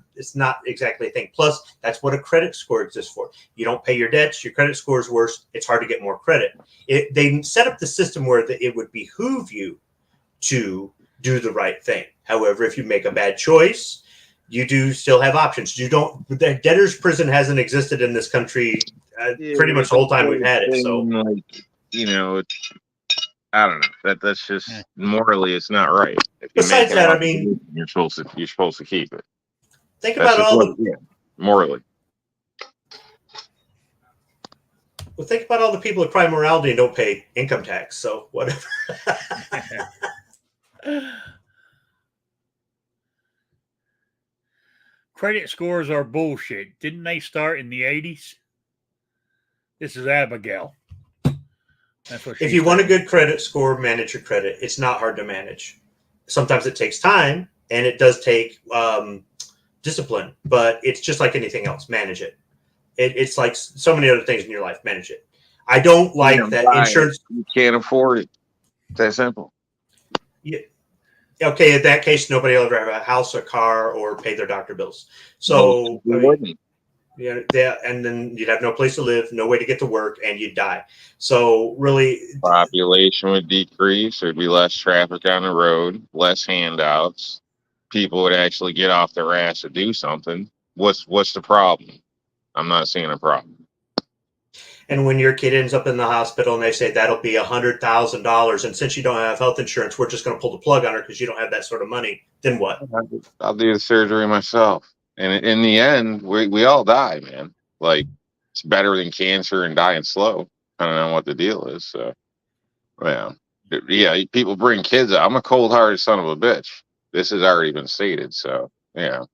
exactly a thing. Plus, that's what a credit score exists for. You don't pay your debts, your credit score is worse. It's hard to get more credit. They set up the system where it would behoove you to do the right thing. However, if you make a bad choice, you do still have options. You don't. The debtor's prison hasn't existed in this country pretty much the whole time we've had it. So, like, you know, I don't know. That's just morally, it's not right. If you besides make that, an I mean, obligation, you're supposed to keep it. think That's about just all what, the. yeah, morally. Well, think about all the people that cry morality and don't pay income tax. So whatever. Credit scores are bullshit. Didn't they start in the 80s? This is Abigail. That's what If she you want a said. good credit score, manage your credit. It's not hard to manage. Sometimes it takes time, and it does take discipline, but it's just like anything else. Manage it. It's like so many other things in your life. Manage it. I don't like that insurance. You can't afford it. It's that simple. Yeah. Okay, in that case, nobody will ever have a house, a car, or pay their doctor bills. So, you wouldn't. yeah, and then you'd have no place to live, no way to get to work, and you'd die. So, really, Population would decrease. There'd be less traffic on the road, less handouts. People would actually get off their ass to do something. What's the problem? I'm not seeing a problem. and when your kid ends up in the hospital and they say that'll be $100,000, and since you don't have health insurance, we're just going to pull the plug on her because you don't have that sort of money, then what? I'll do the surgery myself. And in the end, we all die, man. Like, it's better than cancer and dying slow. I don't know what the deal is. So, yeah, people bring kids up. I'm a cold-hearted son of a bitch. This has already been stated. So, yeah.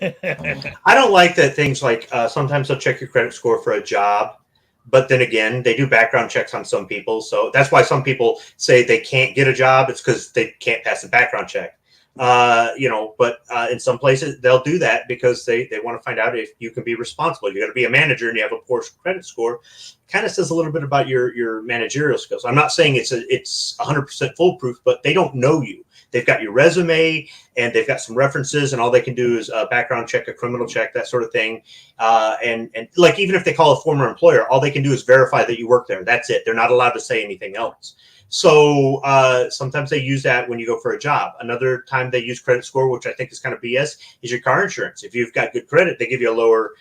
I don't like that things like sometimes they'll check your credit score for a job, but then again, they do background checks on some people. So that's why some people say they can't get a job. It's because they can't pass the background check. But in some places they'll do that because they want to find out if you can be responsible. You're going to be a manager and you have a poor credit score. Kind of says a little bit about your managerial skills. I'm not saying it's 100% foolproof, but they don't know you. They've got your resume and they've got some references, and all they can do is a background check, a criminal check, that sort of thing. And like, even if they call a former employer, all they can do is verify that you work there. That's it. They're not allowed to say anything else. So sometimes they use that when you go for a job. Another time they use credit score, which I think is kind of BS, is your car insurance. If you've got good credit, they give you a lower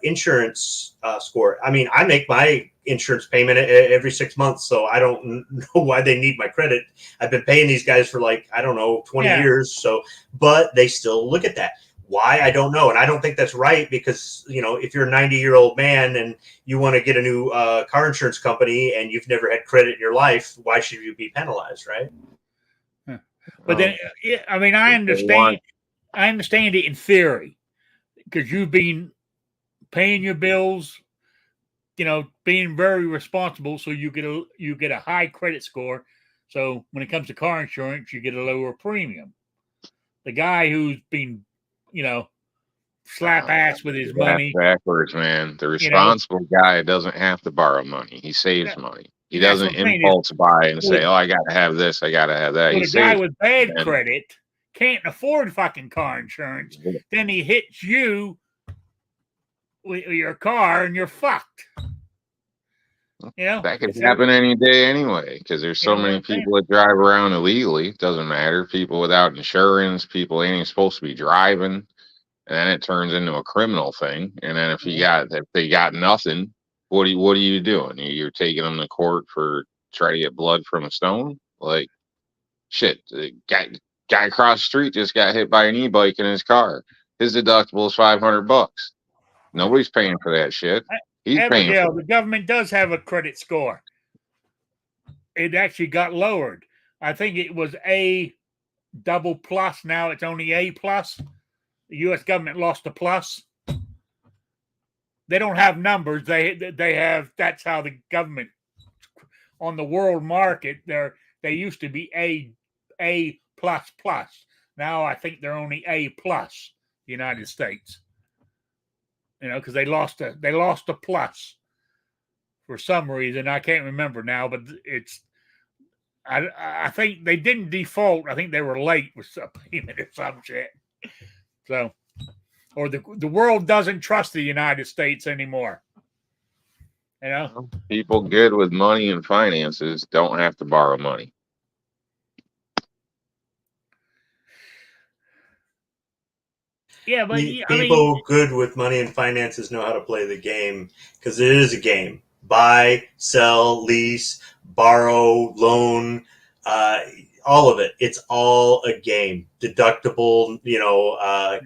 insurance score. I mean, I make my insurance payment every 6 months, so I don't know why they need my credit. I've been paying these guys for 20 years. So, but they still look at that. Why? I don't know. And I don't think that's right because, if you're a 90-year-old man and you want to get a new car insurance company and you've never had credit in your life, why should you be penalized, right? But then, I mean, I understand it in theory because you've been paying your bills, being very responsible. So you get a high credit score. So when it comes to car insurance, you get a lower premium. The guy who's been, slap ass with his money. Backwards, man. The responsible guy doesn't have to borrow money. He saves money. He doesn't impulse buy and say, "Oh, I got to have this. I got to have that." Well, the guy with bad credit can't afford fucking car insurance. Then he hits you with your car and you're fucked. That could happen any day anyway, because there's so many people that drive around illegally. It doesn't matter. People without insurance, people ain't even supposed to be driving, and then it turns into a criminal thing. And then if they got nothing, what are you doing? You're taking them to court for trying to get blood from a stone? Like, shit. The guy across the street just got hit by an e-bike in his car. His deductible is $500. Nobody's paying for that shit. He's paying for it. The government does have a credit score. It actually got lowered. I think it was A double plus. Now it's only A plus. The U.S. government lost a plus. They don't have numbers. They have. That's how the government on the world market. They used to be A plus plus. Now I think they're only A plus. The United States. Because they lost a plus for some reason. I can't remember now, but I think they didn't default. I think they were late with some payment or some shit. So, or the world doesn't trust the United States anymore. People good with money and finances don't have to borrow money. Yeah, but I mean, People good with money and finances know how to play the game because it is a game. Buy, sell, lease, borrow, loan, all of it. It's all a game. Deductible,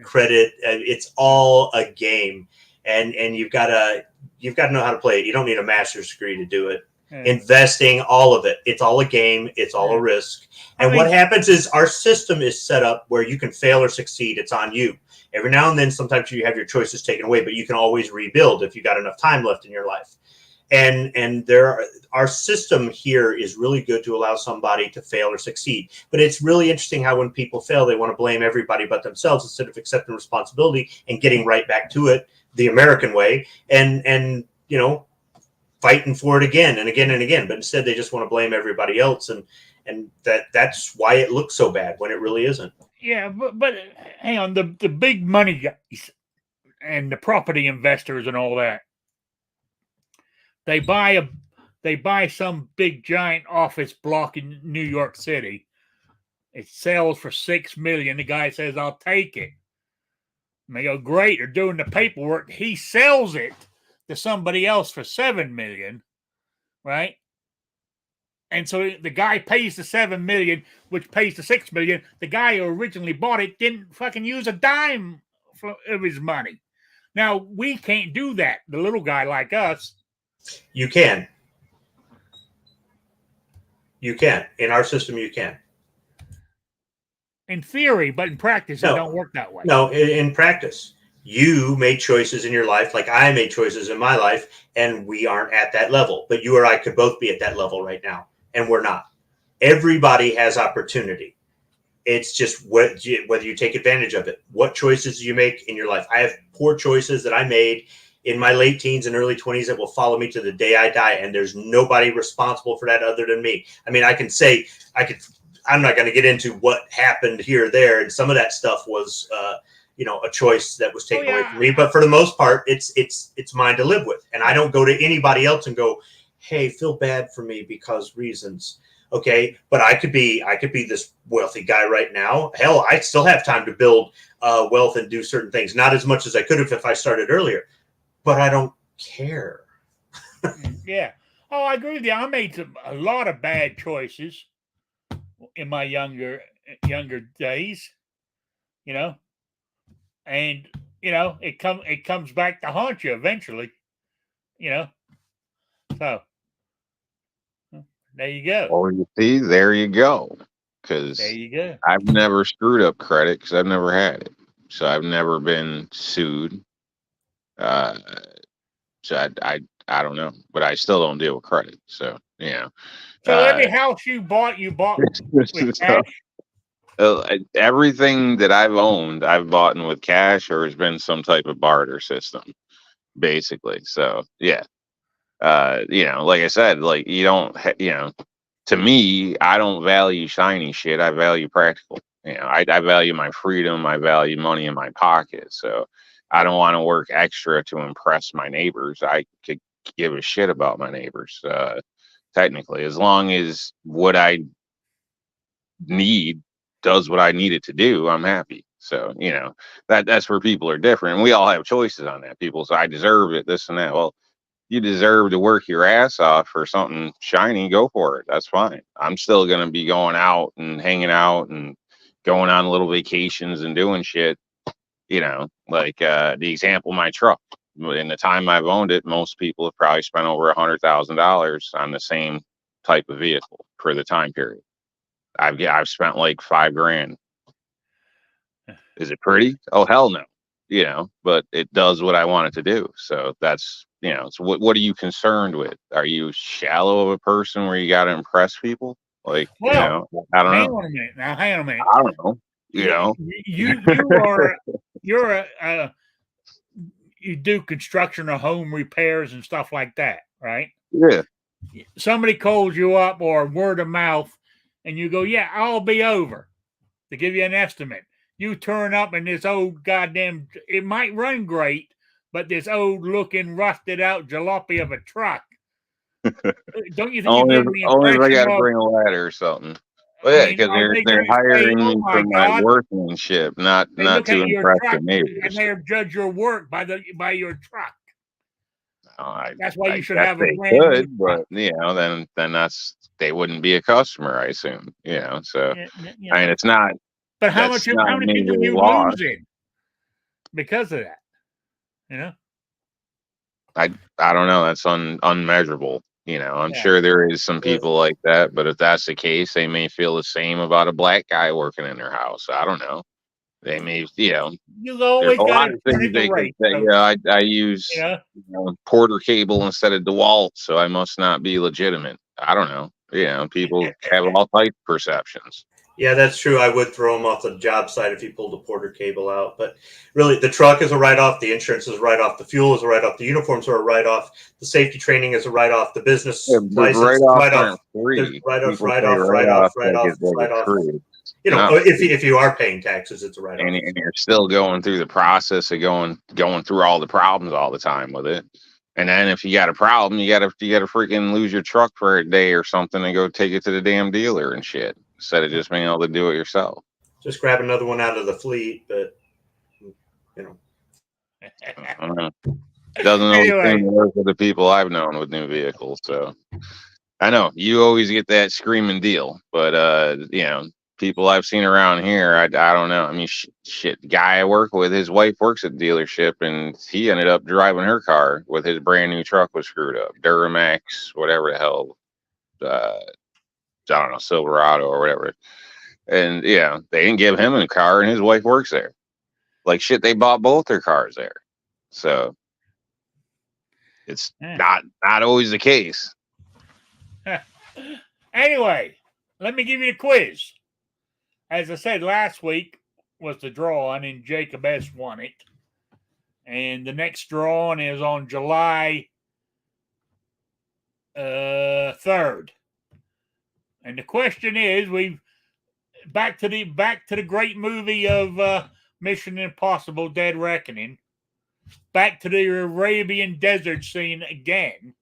credit. It's all a game, and you've got to know how to play it. You don't need a master's degree to do it. Investing, all of it. It's all a game. It's all a risk. And what happens is our system is set up where you can fail or succeed. It's on you. Every now and then, sometimes you have your choices taken away, but you can always rebuild if you got enough time left in your life. And our system here is really good to allow somebody to fail or succeed. But it's really interesting how when people fail, they want to blame everybody but themselves instead of accepting responsibility and getting right back to it the American way and fighting for it again and again and again. But instead, they just want to blame everybody else, and that's why it looks so bad when it really isn't. Yeah, but hang on, the big money guys and the property investors and all that, they buy some big giant office block in New York City. It sells for $6 million. The guy says, "I'll take it." And they go, "Great." They're doing the paperwork. He sells it to somebody else for $7 million, right? And so the guy pays the $7 million, which pays the $6 million. The guy who originally bought it didn't fucking use a dime of his money. Now we can't do that. The little guy like us. You can. In our system, you can. In theory, but in practice, No. it don't work that way. No, in practice. You made choices in your life, like I made choices in my life, and we aren't at that level. But you or I could both be at that level right now, and we're not. Everybody has opportunity. It's just whether you take advantage of it. What choices you make in your life. I have poor choices that I made in my late teens and early 20s that will follow me to the day I die, and there's nobody responsible for that other than me. I mean, I'm not going to get into what happened here or there, and some of that stuff was a choice that was taken away from me. But for the most part, it's mine to live with. And I don't go to anybody else and go, "Hey, feel bad for me because reasons." Okay. But I could be this wealthy guy right now. Hell, I still have time to build wealth and do certain things. Not as much as I could have if I started earlier, but I don't care. Yeah. Oh, I agree with you. I made a lot of bad choices in my younger days, and it comes back to haunt you eventually, So there you go. Well, you see, there you go. Because There you go. I've never screwed up credit because I've never had it, so I've never been sued. So I don't know, but I still don't deal with credit. So So every house you bought with cash? Everything that I've owned, I've bought in with cash or has been some type of barter system, basically. So yeah, like I said, like you don't, to me, I don't value shiny shit. I value practical. I value my freedom. I value money in my pocket. So I don't want to work extra to impress my neighbors. I could give a shit about my neighbors, technically, as long as what I need does what I need it to do, I'm happy. So, that's where people are different. And we all have choices on that. People say, I deserve it, this and that. Well, you deserve to work your ass off for something shiny, go for it. That's fine. I'm still going to be going out and hanging out and going on little vacations and doing shit, like the example, my truck. In the time I've owned it, most people have probably spent over $100,000 on the same type of vehicle for the time period. I've spent like $5,000. Is it pretty? Oh, hell no. But it does what I want it to do. So that's, so what are you concerned with? Are you shallow of a person where you got to impress people? Like, Well, I don't know. Hang on a minute. I don't know. You do construction or home repairs and stuff like that, right? Yeah. Somebody calls you up or word of mouth and you go, "Yeah, I'll be over," to give you an estimate. You turn up in this old goddamn, it might run great, but this old looking rusted out jalopy of a truck. Don't you think only if I got to bring a ladder or something? Well, I yeah, mean, because are they they're going to say, hiring "Oh me my for my God"? workmanship, not They not look to at your impress the truck and neighbors. they judge your work by your truck. I That's why I you should guess have a they brand new could, truck. but then that's they wouldn't be a customer, I assume. So You I mean, know, it's not but how that's much? How not a many major people you loss. losing because of that? You know. I don't know. That's unmeasurable. I'm Yeah. sure there is some Yeah. people like that, but if that's the case, they may feel the same about a black guy working in their house. I don't know. They may, You there's always a got lot to of turn things it to they could race. say. So, I you use know. Porter cable instead of DeWalt, so I must not be legitimate. I don't know. People have all types of perceptions. Yeah, that's true. I would throw him off the job site if he pulled a Porter cable out. But really, the truck is a write off. The insurance is a write off. The fuel is a write off. The uniforms are a write off. The safety training is a write off. The Yeah, business but license write-offs write off. aren't There's free. write off, People write say off, write off, write-offs write like off, it's like write it's off. free. You know, Not free. if you are paying taxes, it's a write off. And you're still going through the process of going through all the problems all the time with it. And then if you got a problem, you gotta freaking lose your truck for a day or something and go take it to the damn dealer and shit instead of just being able to do it yourself. Just grab another one out of the fleet, but you know. I don't know. Doesn't always seem Anyway, to work for the people I've known with new vehicles. So I know you always get that screaming deal, but people I've seen around here, I don't know. I mean, shit. The guy I work with, his wife works at the dealership, and he ended up driving her car with his brand new truck was screwed up, Duramax, whatever the hell, I don't know, Silverado or whatever. And they didn't give him a car, and his wife works there. Like shit, they bought both their cars there. So it's not always the case. anyway, let me give you the quiz. As I said last week was the drawing, and Jacob S won it. And the next drawing is on July 3rd. And the question is, we've back to the great movie of Mission Impossible: Dead Reckoning. Back to the Arabian desert scene again.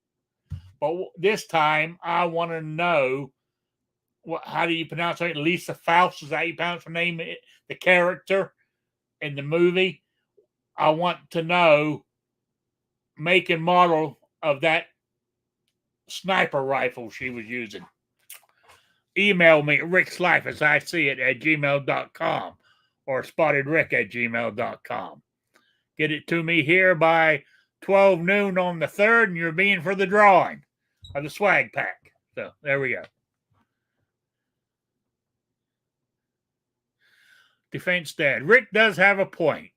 But this time, I want to know how do you pronounce it? Lisa Faust, is that how you pronounce her name? The character in the movie. I want to know make and model of that sniper rifle she was using. Email me at rickslife as I see it at gmail.com or spottedrick@gmail.com. Get it to me here by 12 noon on the 3rd, and you're being for the drawing of the swag pack. So there we go. Defense Dad. Rick does have a point.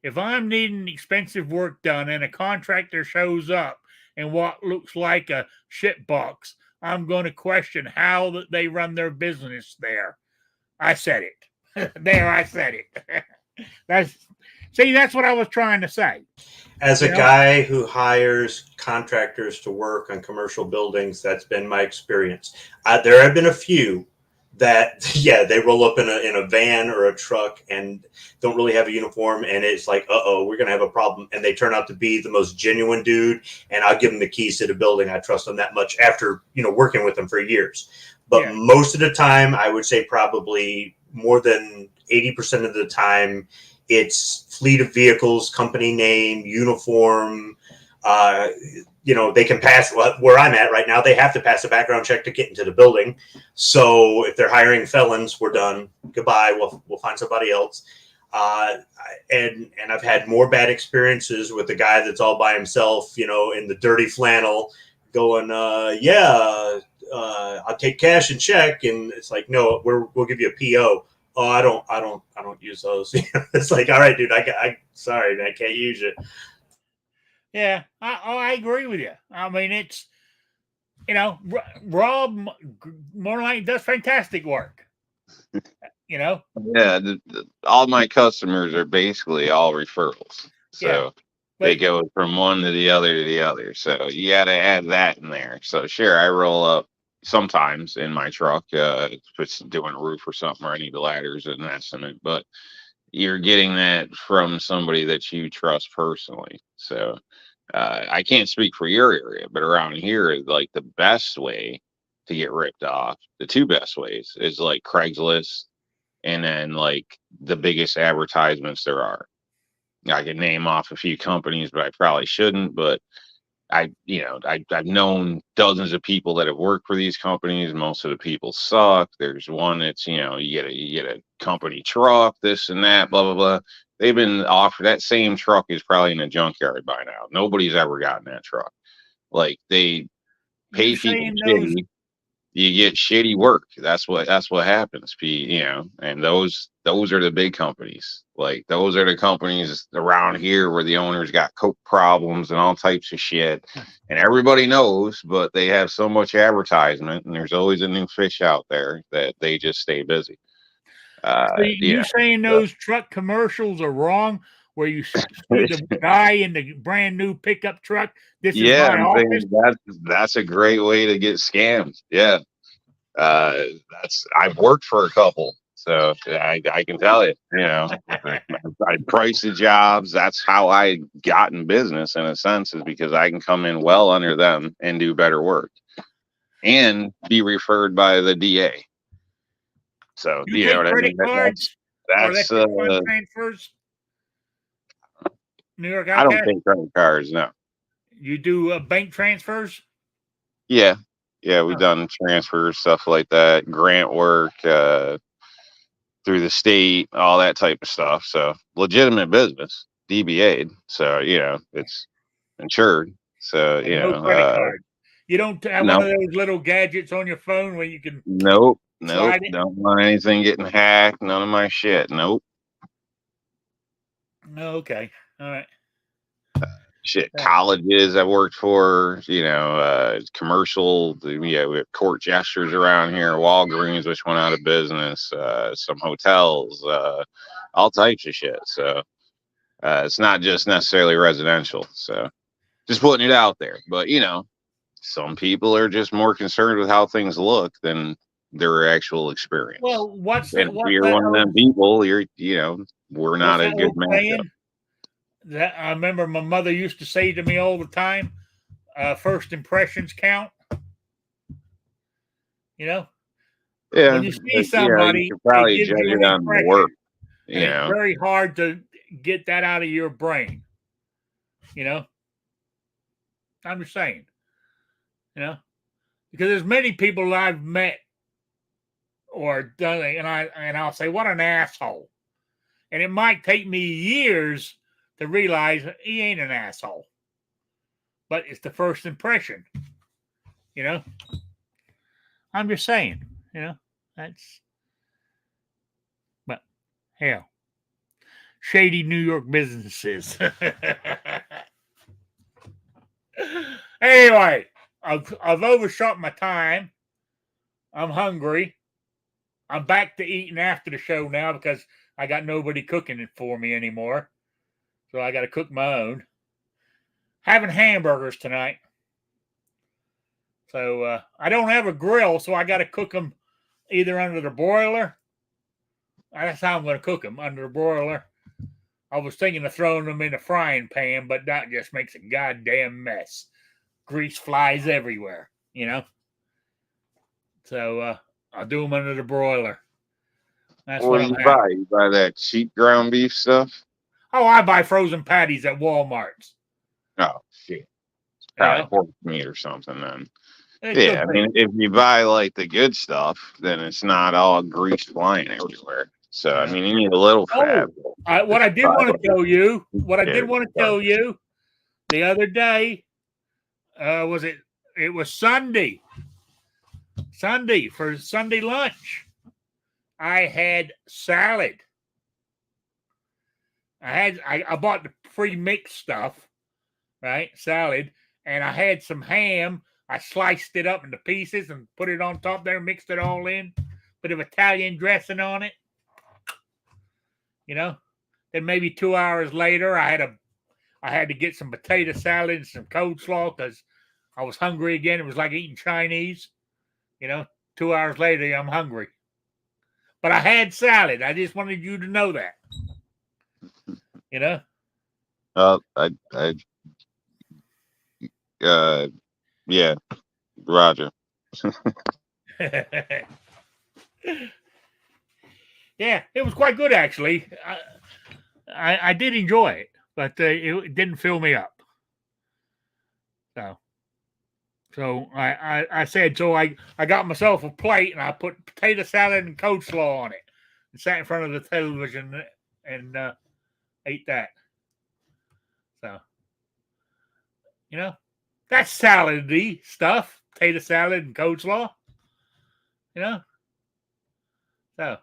If I'm needing expensive work done and a contractor shows up in what looks like a shit box, I'm going to question how they run their business there. I said it. There, I said it. That's what I was trying to say. As a guy who hires contractors to work on commercial buildings, that's been my experience. There have been a few that, they roll up in a van or a truck and don't really have a uniform, and it's like, we're gonna have a problem, and they turn out to be the most genuine dude, and I'll give them the keys to the building. I trust them that much after working with them for years. But most of the time, I would say probably more than 80% of the time, it's fleet of vehicles, company name, uniform. They can pass where I'm at right now. They have to pass a background check to get into the building. So if they're hiring felons, we're done. Goodbye. We'll find somebody else. And I've had more bad experiences with the guy that's all by himself, in the dirty flannel, going, I'll take cash and check. And it's like, no, we'll give you a PO. Oh, I don't use those. It's like, all right, dude, sorry, man, I can't use it. Yeah, I agree with you. I mean, it's, Rob Moreline does fantastic work. Yeah, all my customers are basically all referrals. So they go from one to the other to the other. So you got to add that in there. So sure, I roll up sometimes in my truck, if it's doing a roof or something, or I need the ladders and an estimate, but you're getting that from somebody that you trust personally. So I can't speak for your area, but around here, like the best way to get ripped off. The two best ways is like Craigslist and then like the biggest advertisements there are. I can name off a few companies, but I probably shouldn't. But I've known dozens of people that have worked for these companies. Most of the people suck. There's one that's, you get a company truck, this and that, blah, blah, blah. They've been offered that same truck is probably in a junkyard by now. Nobody's ever gotten that truck. Like they pay You people saying those? shitty, you get shitty work. That's what happens. And those are the big companies. Like those are the companies around here where the owners got coke problems and all types of shit. And everybody knows, but they have so much advertisement and there's always a new fish out there that they just stay busy. So you saying those truck commercials are wrong? Where you see the guy in the brand new pickup truck. This is my office. That's a great way to get scammed. Yeah, I've worked for a couple, so I can tell you. I price the jobs. That's how I got in business in a sense, is because I can come in well under them and do better work, and be referred by the DA. So you know what I mean. Cards that's transfers. New York. I don't take credit cards. No. You do bank transfers? Yeah, we've done transfers, stuff like that, grant work through the state, all that type of stuff. So legitimate business, DBA'd. So it's insured. So no credit card. You don't have one of those little gadgets on your phone where you can. Nope. Don't want anything getting hacked. None of my shit. Nope. Okay. All right. Shit, colleges I worked for, commercial. We have Court Gestures around here, Walgreens, which went out of business, some hotels, all types of shit. So it's not just necessarily residential. So just putting it out there. But some people are just more concerned with how things look than their actual experience. Well, if you're one of them people, we're not a good matchup. That I remember my mother used to say to me all the time, first impressions count. Yeah. When you see somebody, you can probably judge it on the work. It's very hard to get that out of your brain. I'm just saying. Because there's many people I've met or done, and I'll say, what an asshole. And it might take me years to realize he ain't an asshole. But it's the first impression. I'm just saying, that's, but hell, shady New York businesses. Anyway, I've overshot my time. I'm hungry. I'm back to eating after the show now because I got nobody cooking it for me anymore. So I got to cook my own. Having hamburgers tonight. So I don't have a grill, so I got to cook them either under the broiler. That's how I'm going to cook them, under the broiler. I was thinking of throwing them in a frying pan, but that just makes a goddamn mess. Grease flies everywhere, So I'll do them under the broiler. That's what I'm having. You buy that cheap ground beef stuff? Oh, I buy frozen patties at Walmart's. Oh, shit. It's probably pork meat or something then. I mean, if you buy like the good stuff, then it's not all grease flying everywhere. So, I mean, you need a little fat. What I did want to tell you the other day, it was Sunday for Sunday lunch. I had salad. I bought the pre-mixed stuff, right? Salad. And I had some ham. I sliced it up into pieces and put it on top there, mixed it all in. Bit of Italian dressing on it. Then maybe 2 hours later, I had to get some potato salad and some coleslaw because I was hungry again. It was like eating Chinese. 2 hours later, I'm hungry. But I had salad. I just wanted you to know that. Yeah, Roger. Yeah, it was quite good actually. I did enjoy it, but it didn't fill me up. So I said, so I got myself a plate and I put potato salad and coleslaw on it and sat in front of the television and ate that. So, that's salad-y stuff, potato salad and coleslaw, So,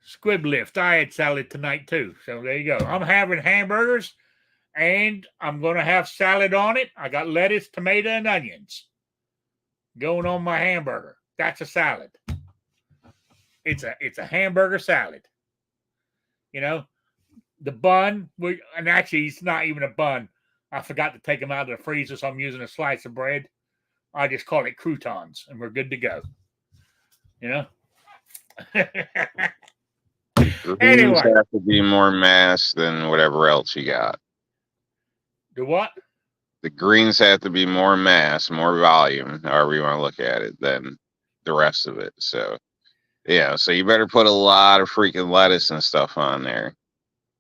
squib lift. I had salad tonight too. So there you go. I'm having hamburgers and I'm going to have salad on it. I got lettuce, tomato, and onions going on my hamburger. That's a salad. It's a hamburger salad. The bun, and actually it's not even a bun. I forgot to take them out of the freezer, so I'm using a slice of bread. I just call it croutons, and we're good to go. The Anyway. beans have to be more mass than whatever else you got. The what? The greens have to be more mass, more volume, however you want to look at it, than the rest of it. So, yeah, so you better put a lot of freaking lettuce and stuff on there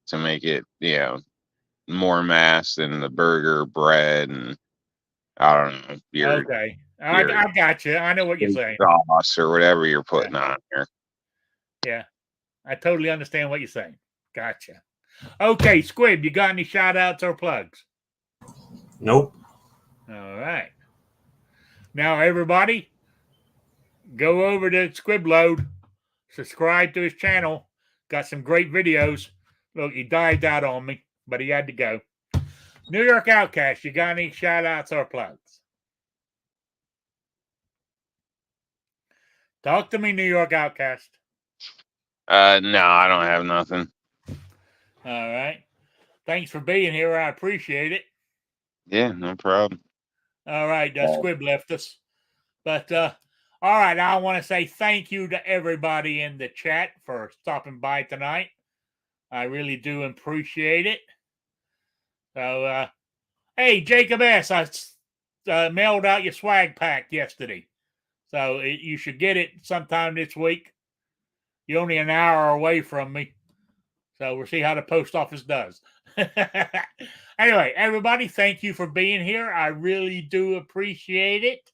to make it, more mass than the burger, bread, and I don't know. Okay. I got you. I know what you're saying. Sauce or whatever you're putting on there. Yeah. I totally understand what you're saying. Gotcha. Okay, Squib, you got any shout outs or plugs? Nope. All right. Now, everybody, go over to Squibload, subscribe to his channel. Got some great videos. Look, he dived out on me, but he had to go. New York Outcast, you got any shout outs or plugs? Talk to me, New York Outcast. No, I don't have nothing. All right. Thanks for being here. I appreciate it. Yeah, no problem. All right. Squib left us. But, all right. I want to say thank you to everybody in the chat for stopping by tonight. I really do appreciate it. So, hey, Jacob S., I mailed out your swag pack yesterday. So you should get it sometime this week. You're only an hour away from me. So we'll see how the post office does. Anyway, everybody, thank you for being here. I really do appreciate it.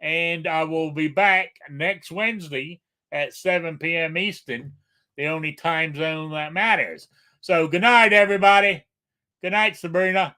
And I will be back next Wednesday at 7 p.m. Eastern, the only time zone that matters. So good night, everybody. Good night, Sabrina.